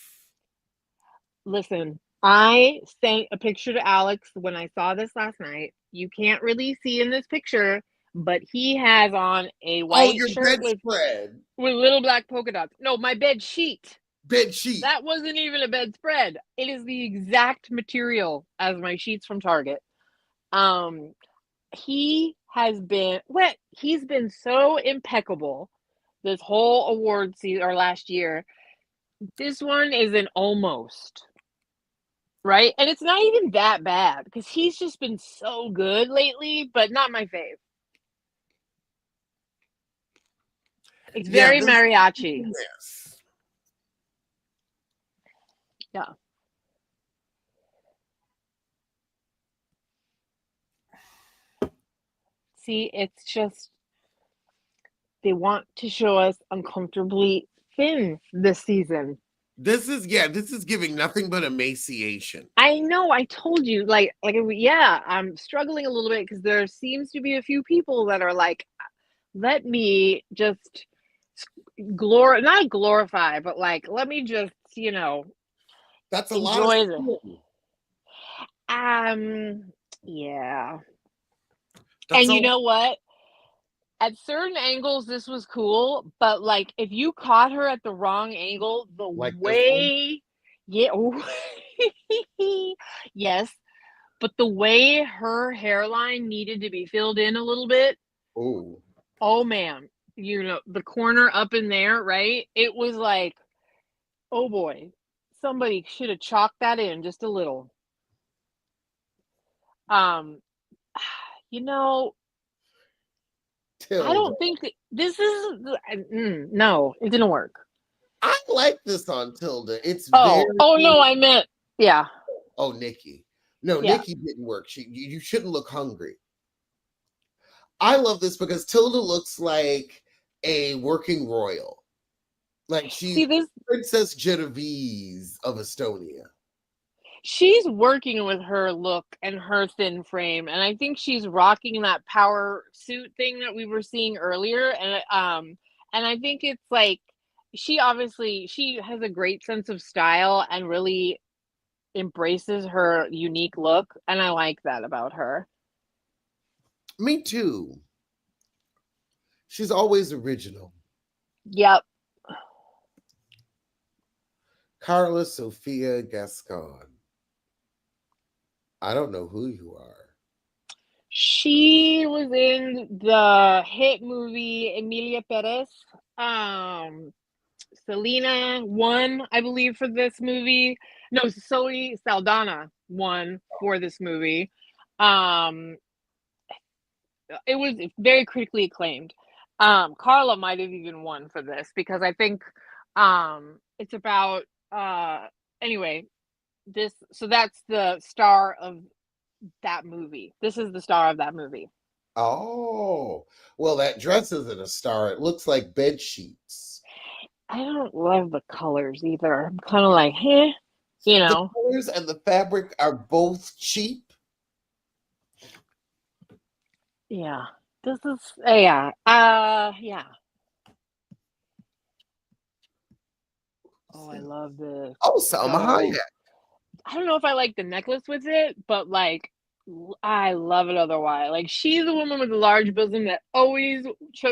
Speaker 2: Listen, I sent a picture to Alex when I saw this last night. You can't really see in this picture, but he has on a
Speaker 1: Oh,
Speaker 2: white
Speaker 1: your
Speaker 2: shirt with
Speaker 1: bedspread.
Speaker 2: little black polka dots. No, my bed sheet.
Speaker 1: Bed sheet.
Speaker 2: That wasn't even a bedspread. It is the exact material as my sheets from Target. Um, he's been so impeccable this whole award season or last year. This one is an almost, right? And it's not even that bad because he's just been so good lately, but not my fave. It's
Speaker 1: Yeah,
Speaker 2: very
Speaker 1: this
Speaker 2: mariachi.
Speaker 1: yes.
Speaker 2: Yeah. See, it's just they want to show us uncomfortably thin this season.
Speaker 1: This is giving nothing but emaciation.
Speaker 2: I know. I told you, yeah. I'm struggling a little bit because there seems to be a few people that are like, let me just not glorify, but like, let me just,
Speaker 1: That's a lot of
Speaker 2: enjoy the.
Speaker 1: skin.
Speaker 2: Um, yeah.
Speaker 1: That's
Speaker 2: And
Speaker 1: a
Speaker 2: you know what? At certain angles, this was cool, but like, if you caught her at the wrong angle, the
Speaker 1: like this one.
Speaker 2: way, yeah, yes, but the way her hairline needed to be filled in a little bit,
Speaker 1: Oh,
Speaker 2: oh man, the corner up in there, right? It was like, oh boy, somebody should have chalked that in just a little. Um, you know, I
Speaker 1: Tilda.
Speaker 2: don't think this is no, it didn't work.
Speaker 1: I like this on Tilda. It's very
Speaker 2: Oh no, I meant yeah,
Speaker 1: oh Nikki. No,
Speaker 2: yeah.
Speaker 1: Nikki didn't work. You shouldn't look hungry. I love this because Tilda looks like a working royal. Like she's
Speaker 2: See this,
Speaker 1: Princess Genovese of Estonia.
Speaker 2: she's working with her look and her thin frame, and I think she's rocking that power suit thing that we were seeing earlier, and I think it's like she has a great sense of style and really embraces her unique look, and I like that about her.
Speaker 1: Me too. She's always original.
Speaker 2: Yep.
Speaker 1: Carla Sofia Gascon. I don't know who you are.
Speaker 2: She was in the hit movie Emilia Perez. Um, Selena won, I believe, for this movie. No, Zoe Saldana won for this movie. Um, it was very critically acclaimed. Carla might have even won for this because I think it's about anyway, this so that's the star of that movie. This is the star of that movie.
Speaker 1: Oh, well, that dress isn't a star. It looks like bed sheets.
Speaker 2: I don't love the colors either. I'm kind of like, eh, you
Speaker 1: The
Speaker 2: know.
Speaker 1: colors and the fabric are both cheap.
Speaker 2: Yeah. This is yeah. Yeah. Oh, I love this.
Speaker 1: Oh, Salma
Speaker 2: So
Speaker 1: Hayek.
Speaker 2: I don't know if I like the necklace with it, but like I love it otherwise. Like she's a woman with a large bosom that always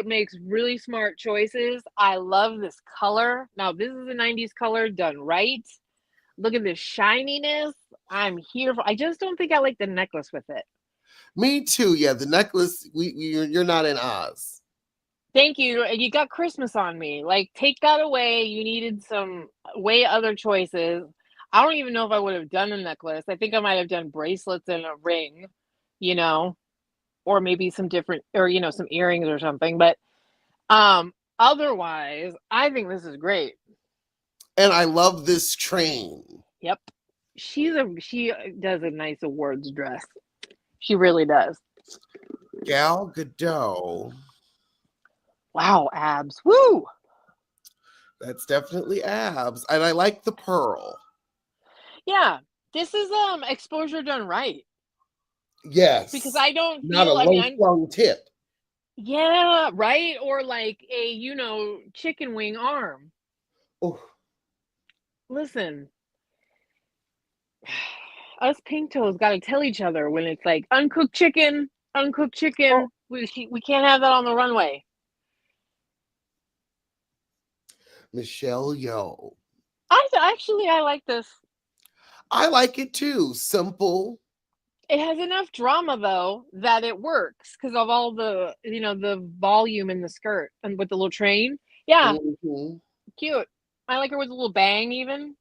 Speaker 2: makes really smart choices. I love this color. Now this is a 90s color done right. Look at this shininess. I'm here for I just don't think I like the necklace with it.
Speaker 1: Me too. Yeah, the necklace. You're not in Oz.
Speaker 2: Thank you. And you got Christmas on me. Like, take that away. You needed some way other choices. I don't even know if I would have done a necklace. I think I might have done bracelets and a ring, you know, or maybe some different, or, some earrings or something. But otherwise, I think this is great.
Speaker 1: And I love this train.
Speaker 2: Yep. She does a nice awards dress. She really does.
Speaker 1: Gal Gadot.
Speaker 2: Wow, abs. Woo!
Speaker 1: That's definitely abs. And I like the pearl.
Speaker 2: Yeah. This is exposure done right.
Speaker 1: Yes.
Speaker 2: Because I don't
Speaker 1: Not a
Speaker 2: feel, I
Speaker 1: low
Speaker 2: mean,
Speaker 1: flung tip.
Speaker 2: yeah, right? Or like a, chicken wing arm.
Speaker 1: Oh,
Speaker 2: Listen, us pink toes got to tell each other when it's like uncooked chicken, uncooked chicken. We can't have that on the runway.
Speaker 1: Michelle Yeoh.
Speaker 2: I like this.
Speaker 1: I like it too. Simple.
Speaker 2: It has enough drama though that it works because of all the the volume in the skirt and with the little train. Yeah,
Speaker 1: Mhm.
Speaker 2: cute. I like her with a little bang even.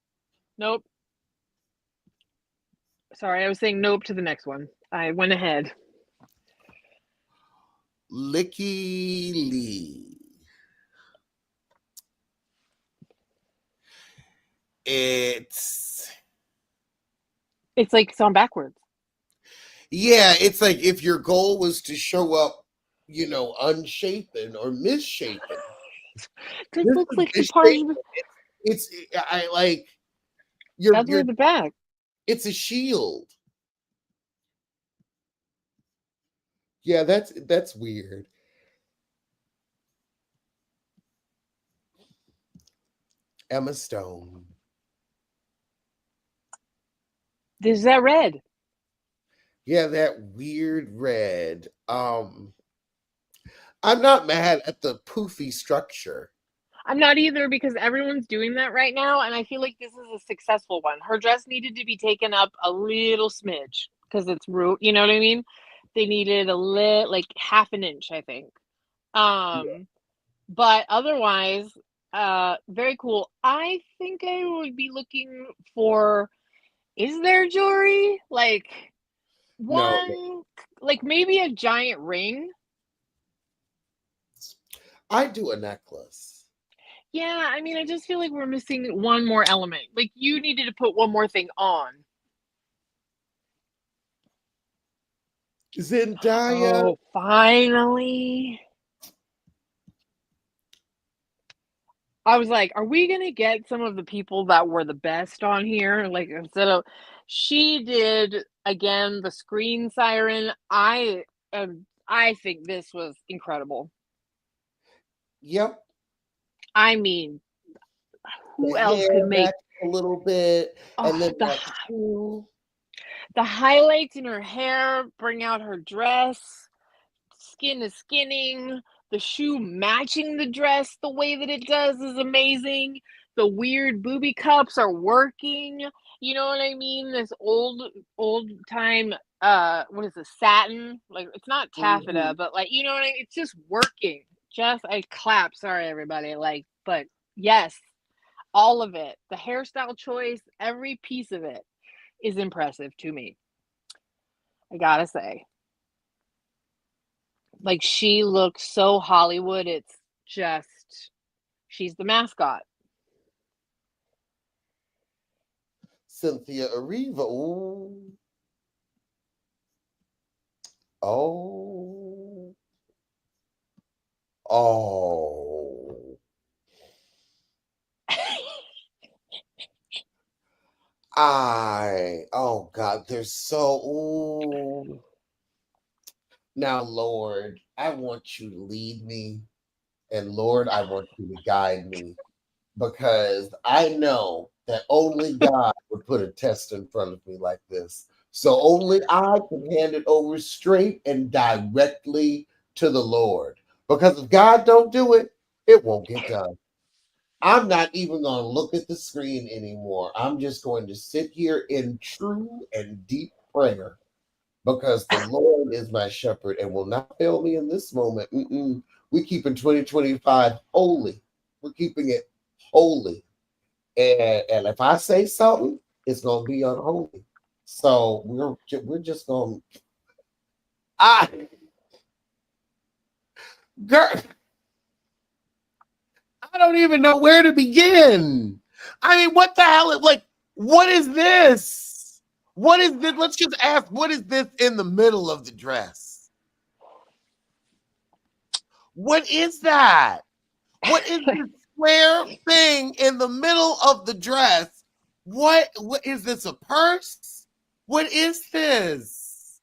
Speaker 2: Nope. Sorry, I was saying nope to the next one. I went ahead.
Speaker 1: Licky Lee. It's
Speaker 2: like it's on backwards.
Speaker 1: Yeah, it's like if your goal was to show up, unshapen or misshapen.
Speaker 2: This
Speaker 1: This
Speaker 2: looks
Speaker 1: is
Speaker 2: like the part.
Speaker 1: misshapen. It's I like you're
Speaker 2: That's where the back.
Speaker 1: it's a shield. Yeah, that's weird. Emma Stone.
Speaker 2: This is that red.
Speaker 1: Yeah, that weird red. I'm not mad at the poofy structure.
Speaker 2: I'm not either because everyone's doing that right now, and I feel like this is a successful one. Her dress needed to be taken up a little smidge because it's root. You know what I mean? They needed like half an inch, I think. But otherwise, very cool. I think I would be looking for. Is there jewelry like
Speaker 1: No,
Speaker 2: one, like maybe a giant ring?
Speaker 1: I do a necklace.
Speaker 2: Yeah, I mean, I just feel like we're missing one more element. Like you needed to put one more thing on.
Speaker 1: Zendaya.
Speaker 2: Oh, finally. I was like, are we gonna get some of the people that were the best on here? Like instead of she did again the screen siren. I think this was incredible.
Speaker 1: Yep.
Speaker 2: I mean,
Speaker 1: The
Speaker 2: who else could
Speaker 1: hair
Speaker 2: make
Speaker 1: back a little bit, and
Speaker 2: oh
Speaker 1: then that shoe.
Speaker 2: the highlights in her hair bring out her dress. Skin is skinning. The shoe matching the dress the way that it does is amazing. The weird booby cups are working. You know what I mean? This old time what is this, satin? Like it's not taffeta,
Speaker 1: Mhm.
Speaker 2: but like you know what I mean? It's just working. Just I clap. Sorry everybody. Like, but yes, all of it. The hairstyle choice, every piece of it is impressive to me. I gotta say. Like she looks so Hollywood. It's just she's the mascot.
Speaker 1: Cynthia Erivo. Ooh. Oh. Oh. Oh God, they're so, ooh. Now, Lord, I want you to lead me, and Lord, I want you to guide me because I know that only God would put a test in front of me like this. So only I can hand it over straight and directly to the Lord. Because if God don't do it, it won't get done. I'm not even going to look at the screen anymore. I'm just going to sit here in true and deep prayer because the Lord is my shepherd and will not fail me in this moment. We keeping 2025 holy. We're keeping it holy. And if I say something, it's gonna be unholy. So we're just gonna I girl, I don't even know where to begin. I mean, what the hell? Like, what is this? What is this? Let's just ask, what is this in the middle of the dress? What is that? What is this square thing in the middle of the dress? What is this, a purse? What is this?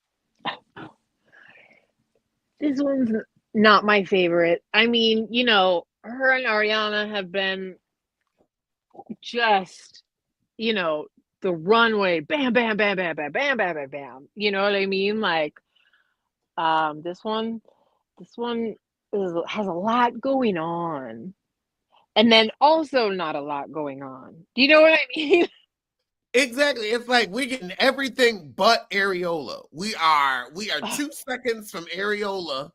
Speaker 2: This one's not my favorite. I mean, you know, her and Ariana have been just, you know, the runway, bam, bam, bam, bam, bam, bam, bam, bam, bam. You know what I mean? Like, this one has a lot going on, and then also not a lot going on. Do you know what I mean?
Speaker 1: Exactly. It's like we're getting everything but areola. We are 2 seconds from areola.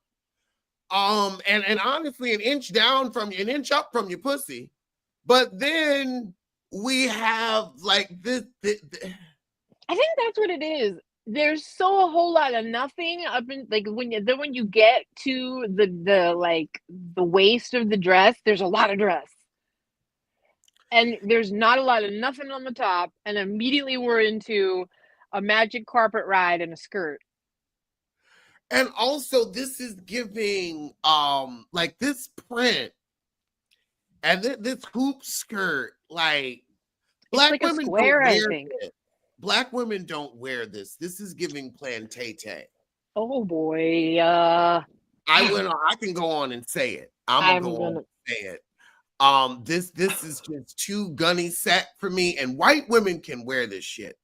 Speaker 1: And honestly, an inch up from your pussy. But then we have like this.
Speaker 2: I think that's what it is. There's so a whole lot of nothing up in like when you get to the waist of the dress, there's a lot of dress. And there's not a lot of nothing on the top, and immediately we're into a magic carpet ride and a skirt.
Speaker 1: And also this is giving like this print and this hoop skirt, like
Speaker 2: It's
Speaker 1: black
Speaker 2: like a
Speaker 1: women
Speaker 2: square,
Speaker 1: don't
Speaker 2: I
Speaker 1: wear
Speaker 2: think.
Speaker 1: it. Black women don't wear this. This is giving plantate.
Speaker 2: Oh boy.
Speaker 1: I can go on and say it. I'm gonna go on and say it. This is just too gunny set for me, and white women can wear this shit.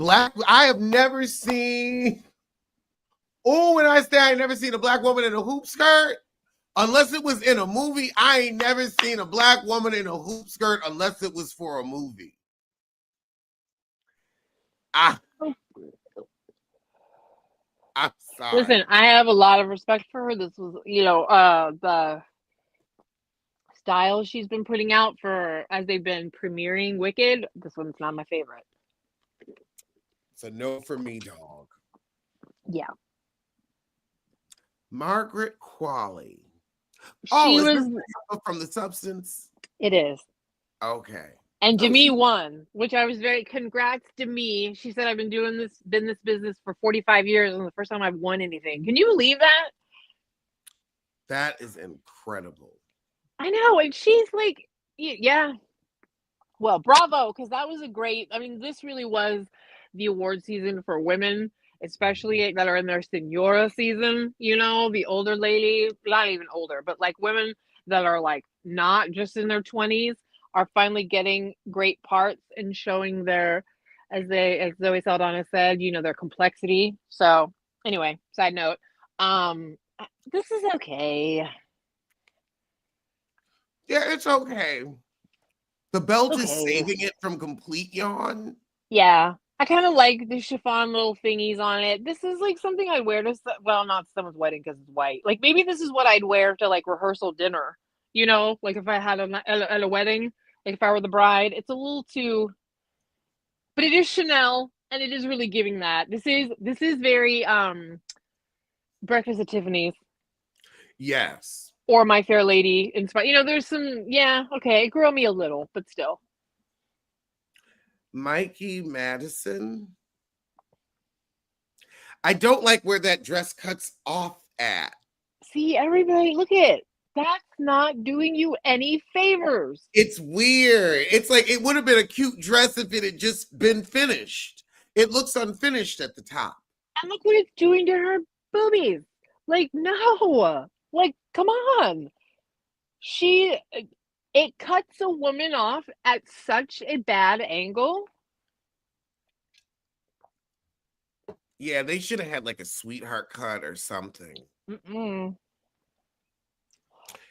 Speaker 1: I have never seen. Oh, when I say I ain't never seen a black woman in a hoop skirt, unless it was in a movie. I ain't never seen a black woman in a hoop skirt unless it was for a movie. I'm sorry.
Speaker 2: Listen, I have a lot of respect for her. This was, the style she's been putting out for as they've been premiering Wicked. This one's not my favorite.
Speaker 1: It's a no for me, dog.
Speaker 2: Yeah.
Speaker 1: Margaret Qualley.
Speaker 2: She was
Speaker 1: from The Substance.
Speaker 2: It is.
Speaker 1: Okay.
Speaker 2: And Demi won, which I was very congrats Demi. She said I've been doing this business for 45 years and the first time I've won anything. Can you believe that?
Speaker 1: That is incredible.
Speaker 2: I know, and she's like, yeah. Well, bravo, because that was this really was the award season for women, especially that are in their senora season, the older lady, not even older, but like women that are like not just in their 20s are finally getting great parts and showing their, as Zoe Saldana said, their complexity. So anyway, side note, this is okay.
Speaker 1: Yeah, it's okay. The belt is saving it from complete yawn.
Speaker 2: Yeah. I kind of like the chiffon little thingies on it. This is like something I'd wear to, not someone's wedding because it's white. Like maybe this is what I'd wear to like rehearsal dinner, like if I had at a wedding, like if I were the bride. It's a little too, but it is Chanel and it is really giving that. This is very Breakfast at Tiffany's.
Speaker 1: Yes.
Speaker 2: Or My Fair Lady inspired. There's some, okay, it grew on me a little, but still.
Speaker 1: Mikey Madison. I don't like where that dress cuts off at.
Speaker 2: See, everybody, look at it. That's not doing you any favors.
Speaker 1: It's weird. It's like it would have been a cute dress if it had just been finished. It looks unfinished at the top.
Speaker 2: And look what it's doing to her boobies. Like, no. Like, come on. It cuts a woman off at such a bad angle.
Speaker 1: Yeah, they should have had like a sweetheart cut or something.
Speaker 2: Mm-mm.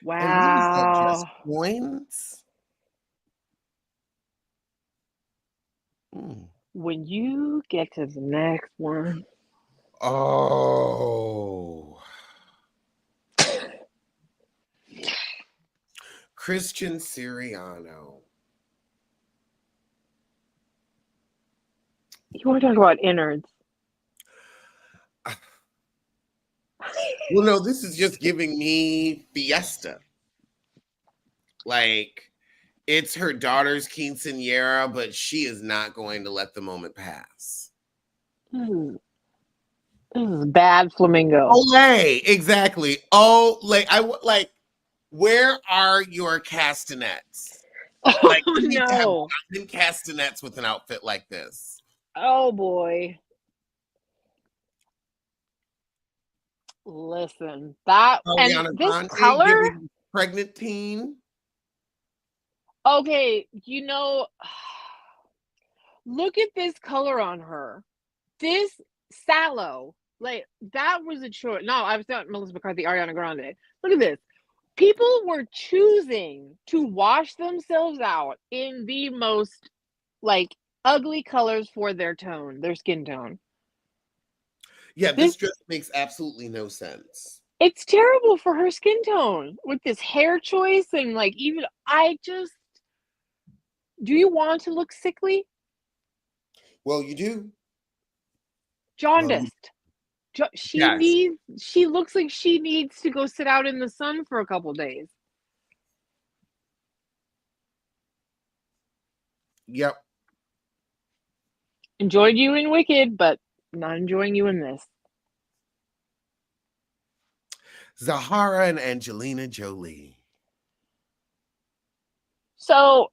Speaker 2: Wow.
Speaker 1: Just coins?
Speaker 2: When you get to the next one.
Speaker 1: Oh. Christian Siriano.
Speaker 2: You want to talk about innards?
Speaker 1: Well, no, this is just giving me Fiesta. Like, it's her daughter's quinceañera, but she is not going to let the moment pass.
Speaker 2: This is bad flamingo.
Speaker 1: Olay, exactly. Oh, like, where are your castanets? Like,
Speaker 2: oh no,
Speaker 1: castanets with an outfit like this.
Speaker 2: Oh boy. Listen, that and this Grande color,
Speaker 1: pregnant teen.
Speaker 2: Okay, look at this color on her. This sallow, like that was a choice. No, I was not Melissa McCarthy, Ariana Grande. Look at this. People were choosing to wash themselves out in the most like ugly colors for their skin tone.
Speaker 1: Yeah, this dress makes absolutely no sense.
Speaker 2: It's terrible for her skin tone with this hair choice and like even Do you want to look sickly?
Speaker 1: Well, you do. Well,
Speaker 2: Jaundiced.
Speaker 1: yes.
Speaker 2: She looks like she needs to go sit out in the sun for a couple days.
Speaker 1: Yep.
Speaker 2: Enjoyed you in Wicked, but not enjoying you in this.
Speaker 1: Zahara and Angelina Jolie.
Speaker 2: So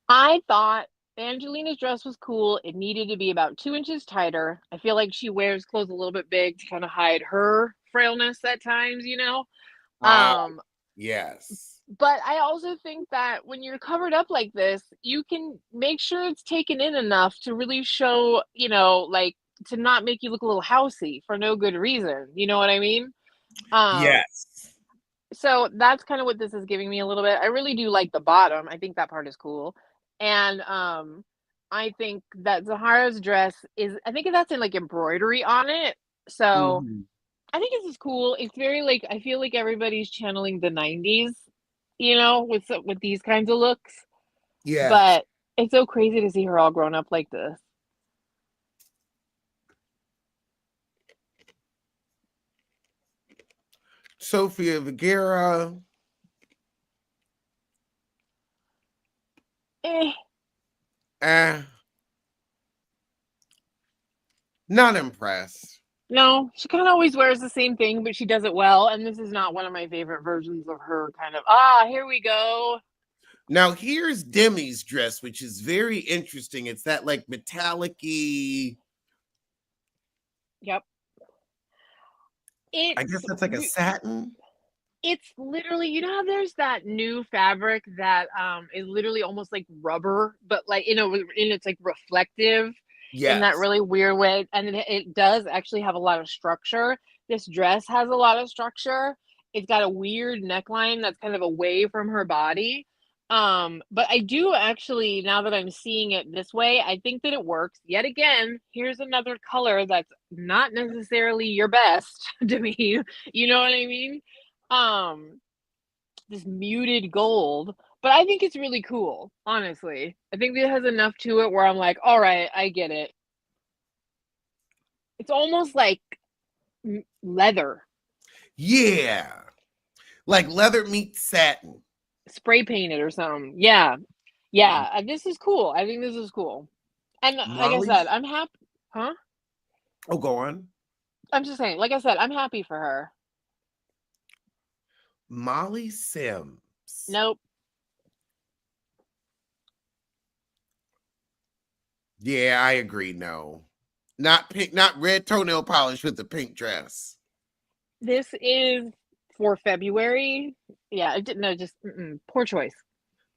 Speaker 2: I thought Angelina's dress was cool. It needed to be about 2 inches tighter. I feel like she wears clothes a little bit big to kind of hide her frailness at times, you know?
Speaker 1: Ah,
Speaker 2: Um,
Speaker 1: yes.
Speaker 2: but I also think that when you're covered up like this, you can make sure it's taken in enough to really show, like to not make you look a little housey for no good reason. You know what I mean? Um,
Speaker 1: Yes.
Speaker 2: so that's kind of what this is giving me a little bit. I really do like the bottom. I think that part is cool. And I think that Zahara's dress is I think that's in like embroidery on it. So
Speaker 1: Mhm.
Speaker 2: I think this is cool. It's very like I feel like everybody's channeling the 90s, with these kinds of looks.
Speaker 1: Yes.
Speaker 2: But it's so crazy to see her all grown up like this.
Speaker 1: Sofia Vergara.
Speaker 2: Eh,
Speaker 1: Eh. Not impressed.
Speaker 2: no, she kind of always wears the same thing, but she does it well. And this is not one of my favorite versions of her kind of, here we go.
Speaker 1: Now here's Demi's dress, which is very interesting. It's that like metallic-y.
Speaker 2: Yep.
Speaker 1: I
Speaker 2: It's
Speaker 1: guess that's like a satin.
Speaker 2: it's literally, how there's that new fabric that is literally almost like rubber, but like it's like reflective in that
Speaker 1: Yes.
Speaker 2: really weird way. And it does actually have a lot of structure. This dress has a lot of structure. It's got a weird neckline that's kind of away from her body. But I do actually, now that I'm seeing it this way, I think that it works. Yet again, here's another color that's not necessarily your best to me. You know what I mean? Um, this muted gold, but I think it's really cool, honestly. I think it has enough to it where I'm like, all right, I get it. It's almost like leather,
Speaker 1: Yeah. Like leather meets satin.
Speaker 2: spray painted or something. Yeah. Yeah. This is cool. I think this is cool. And like I said,
Speaker 1: Molly's.
Speaker 2: I'm happy. Huh?
Speaker 1: Oh, go on.
Speaker 2: I'm just saying, like I said, I'm happy for her.
Speaker 1: Molly Sims.
Speaker 2: Nope.
Speaker 1: Yeah, I agree. No. Not pink, not red toenail polish with the pink dress.
Speaker 2: This is for February. Yeah, I didn't know, just poor choice.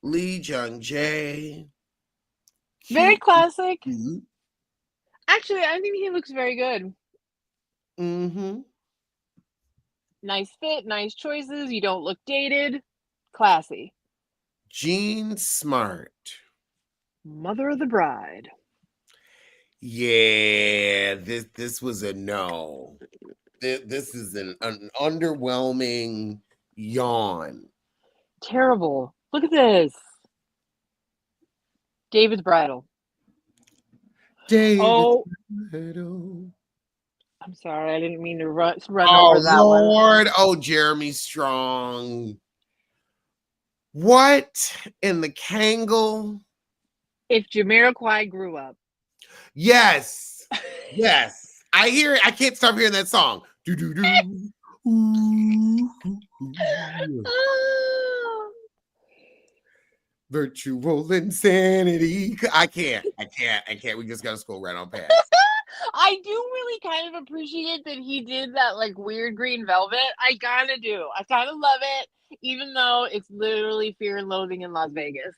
Speaker 1: Lee Jung Jae.
Speaker 2: Very
Speaker 1: Cute,
Speaker 2: classic.
Speaker 1: cute.
Speaker 2: Actually, I think he looks very good.
Speaker 1: Mm-hmm.
Speaker 2: Nice fit, nice choices. You don't look dated. Classy.
Speaker 1: Jean Smart.
Speaker 2: Mother of the bride.
Speaker 1: Yeah, this was a no. This is an underwhelming yawn.
Speaker 2: Terrible. Look at this. David's bridal.
Speaker 1: David.
Speaker 2: Oh,
Speaker 1: Bridal.
Speaker 2: I'm sorry. I didn't mean to run
Speaker 1: Oh
Speaker 2: over that one.
Speaker 1: Lord. Oh, Jeremy Strong. What in the Kangle?
Speaker 2: If Jamiroquai grew up.
Speaker 1: Yes. Yes. I hear it. I can't stop hearing that song. Do do do. Ooh, ooh, ooh. Virtual insanity. I can't. We just gotta scroll right on past.
Speaker 2: I do really kind of appreciate that he did that like weird green velvet. I kind of do. I kind of love it, even though it's literally Fear and Loathing in Las Vegas.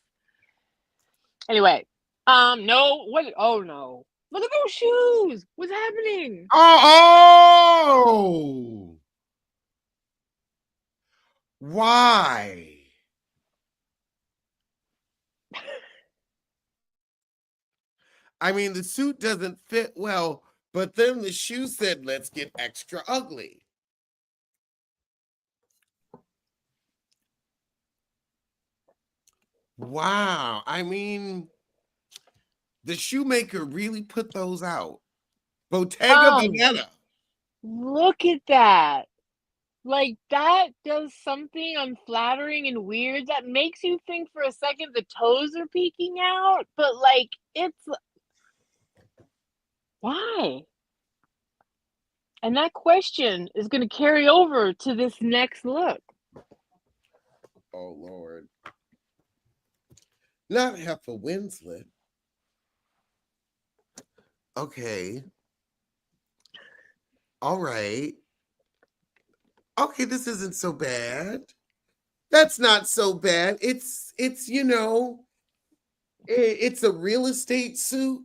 Speaker 2: Anyway, no, what? Oh no! Look at those shoes. What's happening?
Speaker 1: Oh. Why? I mean, the suit doesn't fit well, but then the shoe said, let's get extra ugly. Wow. I mean, the shoemaker really put those out. Bottega
Speaker 2: Um,
Speaker 1: Veneta.
Speaker 2: Look at that. Like, that does something unflattering and weird that makes you think for a second the toes are peeking out, but, like, it's why? And that question is gonna carry over to this next look.
Speaker 1: Oh Lord. Not Heffa Winslet. Okay. All right. Okay, this isn't so bad. That's not so bad. It's it's a real estate suit,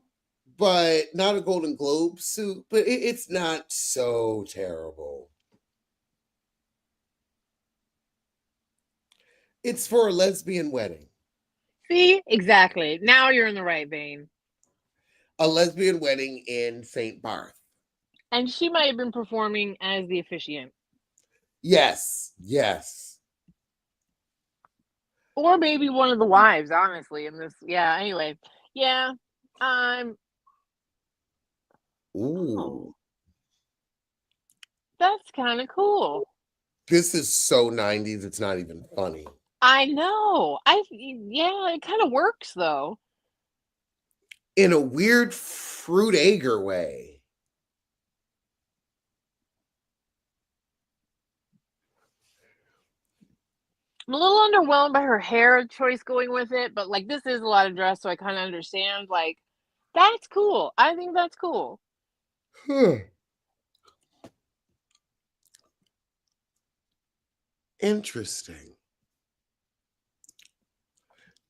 Speaker 1: but not a Golden Globe suit, but it's not so terrible. It's for a lesbian wedding.
Speaker 2: See? Exactly. Now you're in the right vein.
Speaker 1: A lesbian wedding in St. Barth.
Speaker 2: And she might have been performing as the officiant.
Speaker 1: Yes, yes.
Speaker 2: Or maybe one of the wives, honestly, in this. Yeah, anyway. Yeah. Um
Speaker 1: Ooh.
Speaker 2: oh, that's kind of cool.
Speaker 1: This is so 90s, it's not even funny.
Speaker 2: I know. Yeah, it kind of works though.
Speaker 1: In a weird fruit ager way.
Speaker 2: I'm a little underwhelmed by her hair choice going with it, but like this is a lot of dress, so I kind of understand. Like, that's cool. I think that's cool.
Speaker 1: Interesting.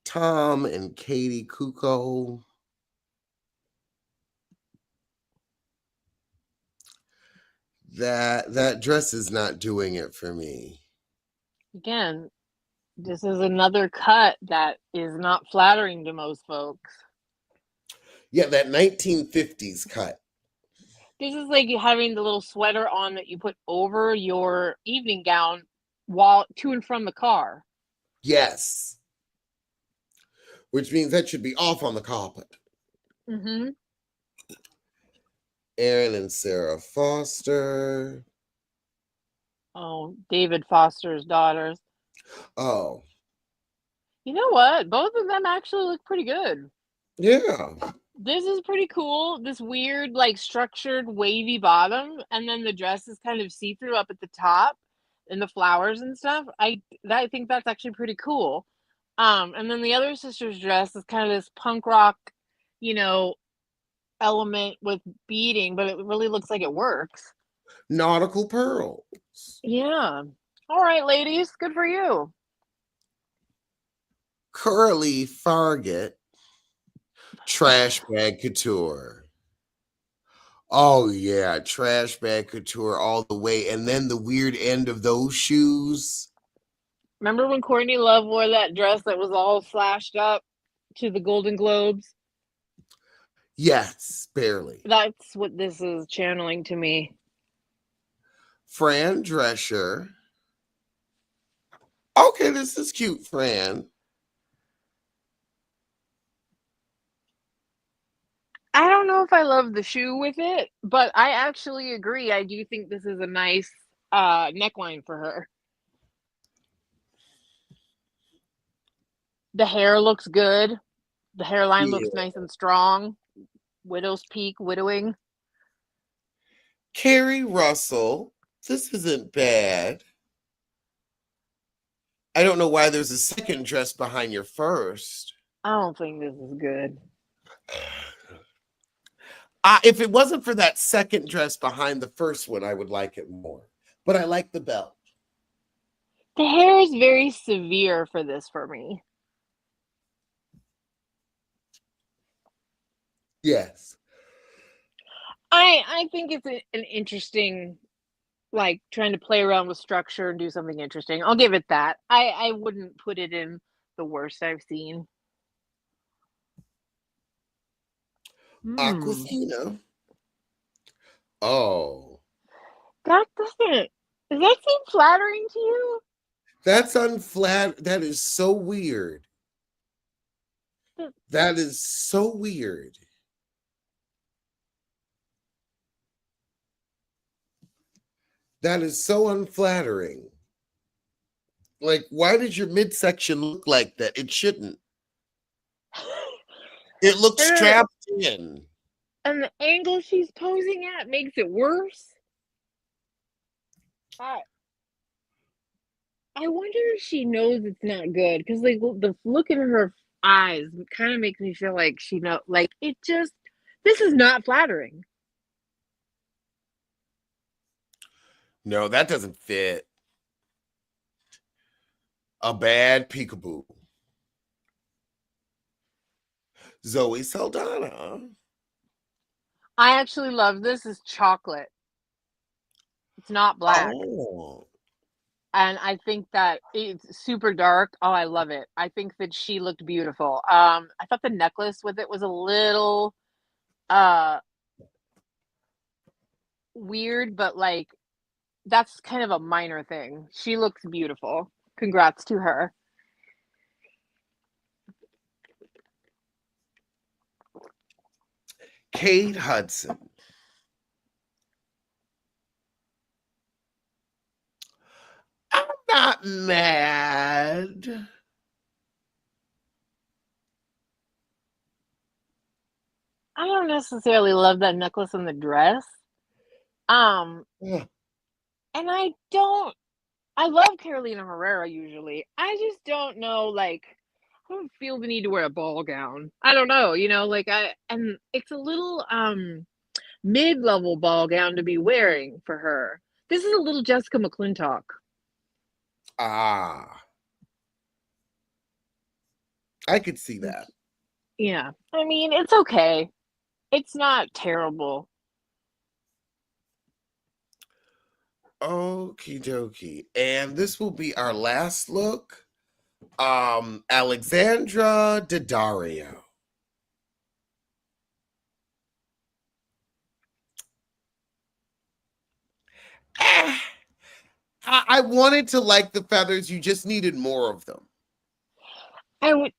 Speaker 1: Tom and Katie Kuko. That dress is not doing it for me.
Speaker 2: Again, this is another cut that is not flattering to most folks.
Speaker 1: Yeah, that 1950s cut.
Speaker 2: This is like you having the little sweater on that you put over your evening gown while to and from the car.
Speaker 1: Yes. Which means that should be off on the carpet.
Speaker 2: Mm-hmm.
Speaker 1: Aaron and Sarah Foster.
Speaker 2: Oh, David Foster's daughters.
Speaker 1: Oh,
Speaker 2: You know what? Both of them actually look pretty good.
Speaker 1: yeah.
Speaker 2: This is pretty cool. This weird, like structured, wavy bottom, and then the dress is kind of see-through up at the top, and the flowers and stuff. I think that's actually pretty cool. And then the other sister's dress is kind of this punk rock, you know, element with beading, but it really looks like it works.
Speaker 1: Nautical pearls.
Speaker 2: Yeah. All right, ladies, good for you.
Speaker 1: Curly Fargett. Trash bag couture. Oh yeah, trash bag couture all the way. And then the weird end of those shoes.
Speaker 2: Remember when Courtney Love wore that dress that was all slashed up to the Golden Globes?
Speaker 1: Yes, barely.
Speaker 2: That's what this is channeling to me.
Speaker 1: Fran Drescher. Okay, this is cute, Fran.
Speaker 2: I don't know if I love the shoe with it, but I actually agree. I do think this is a nice neckline for her. The hair looks good. The hairline looks
Speaker 1: Yeah.
Speaker 2: nice and strong. Widow's peak, widowing.
Speaker 1: Carrie Russell. This isn't bad. I don't know why there's a second dress behind your first.
Speaker 2: I don't think this is good.
Speaker 1: If it wasn't for that second dress behind the first one, I would like it more. But I like the belt.
Speaker 2: The hair is very severe for this for me.
Speaker 1: Yes.
Speaker 2: I think it's an interesting, like trying to play around with structure and do something interesting. I'll give it that. I wouldn't put it in the worst I've seen. Hmm.
Speaker 1: Aquafina. Oh,
Speaker 2: That doesn't. Does that seem flattering to you?
Speaker 1: that's unflat. That is so weird. That is so weird. That is so unflattering. Like, why does your midsection look like that? It shouldn't. It looks
Speaker 2: And,
Speaker 1: strapped in.
Speaker 2: and the angle she's posing at makes it worse. I I wonder if she knows it's not good because like the look in her eyes kind of makes me feel like she know like it just this is not flattering.
Speaker 1: No, that doesn't fit. A bad peekaboo. Zoe Saldana.
Speaker 2: I actually love this is chocolate. It's not black.
Speaker 1: Oh.
Speaker 2: And I think that it's super dark. Oh, I love it. I think that she looked beautiful. I thought the necklace with it was a little uh weird, but like that's kind of a minor thing. She looks beautiful. Congrats to her.
Speaker 1: Kate Hudson. I'm not mad.
Speaker 2: I don't necessarily love that necklace and the dress. Um,
Speaker 1: Ugh.
Speaker 2: and I love Carolina Herrera usually. I just don't know, like, I don't feel the need to wear a ball gown. I don't know, like and it's a little mid-level ball gown to be wearing for her. This is a little Jessica McClintock.
Speaker 1: Ah, I could see that.
Speaker 2: Yeah. I mean, it's okay. It's not terrible.
Speaker 1: Okie dokie. And this will be our last look. Alexandra Daddario. Eh, I wanted to like the feathers. You just needed more of them.
Speaker 2: I would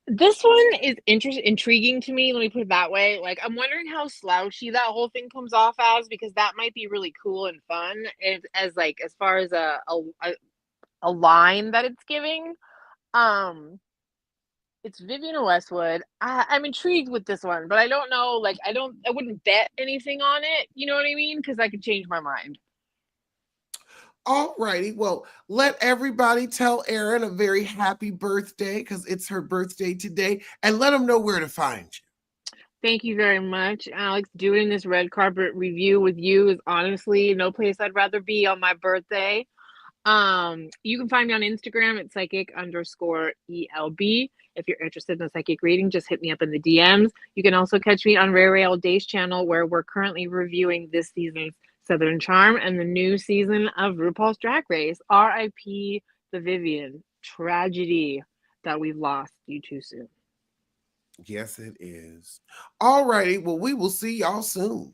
Speaker 2: This one is intriguing to me. Let me put it that way. Like, I'm wondering how slouchy that whole thing comes off as because that might be really cool and fun as like as far as a line that it's giving. Um, it's Vivian Westwood. I'm intrigued with this one, but I don't know. Like, I wouldn't bet anything on it. You know what I mean? Because I could change my mind.
Speaker 1: All righty. Well, let everybody tell Erin a very happy birthday because it's her birthday today and let them know where to find you.
Speaker 2: Thank you very much, Alex. Doing this red carpet review with you is honestly no place I'd rather be on my birthday. You can find me on Instagram at psychic_ELB. If you're interested in a psychic reading, just hit me up in the DMs. You can also catch me on Ray Ray All Day's channel, where we're currently reviewing this season's Southern Charm and the new season of RuPaul's Drag Race. R.I.P. the Vivian. Tragedy that we've lost you too soon.
Speaker 1: Yes, it is. All righty. Well, we will see y'all soon.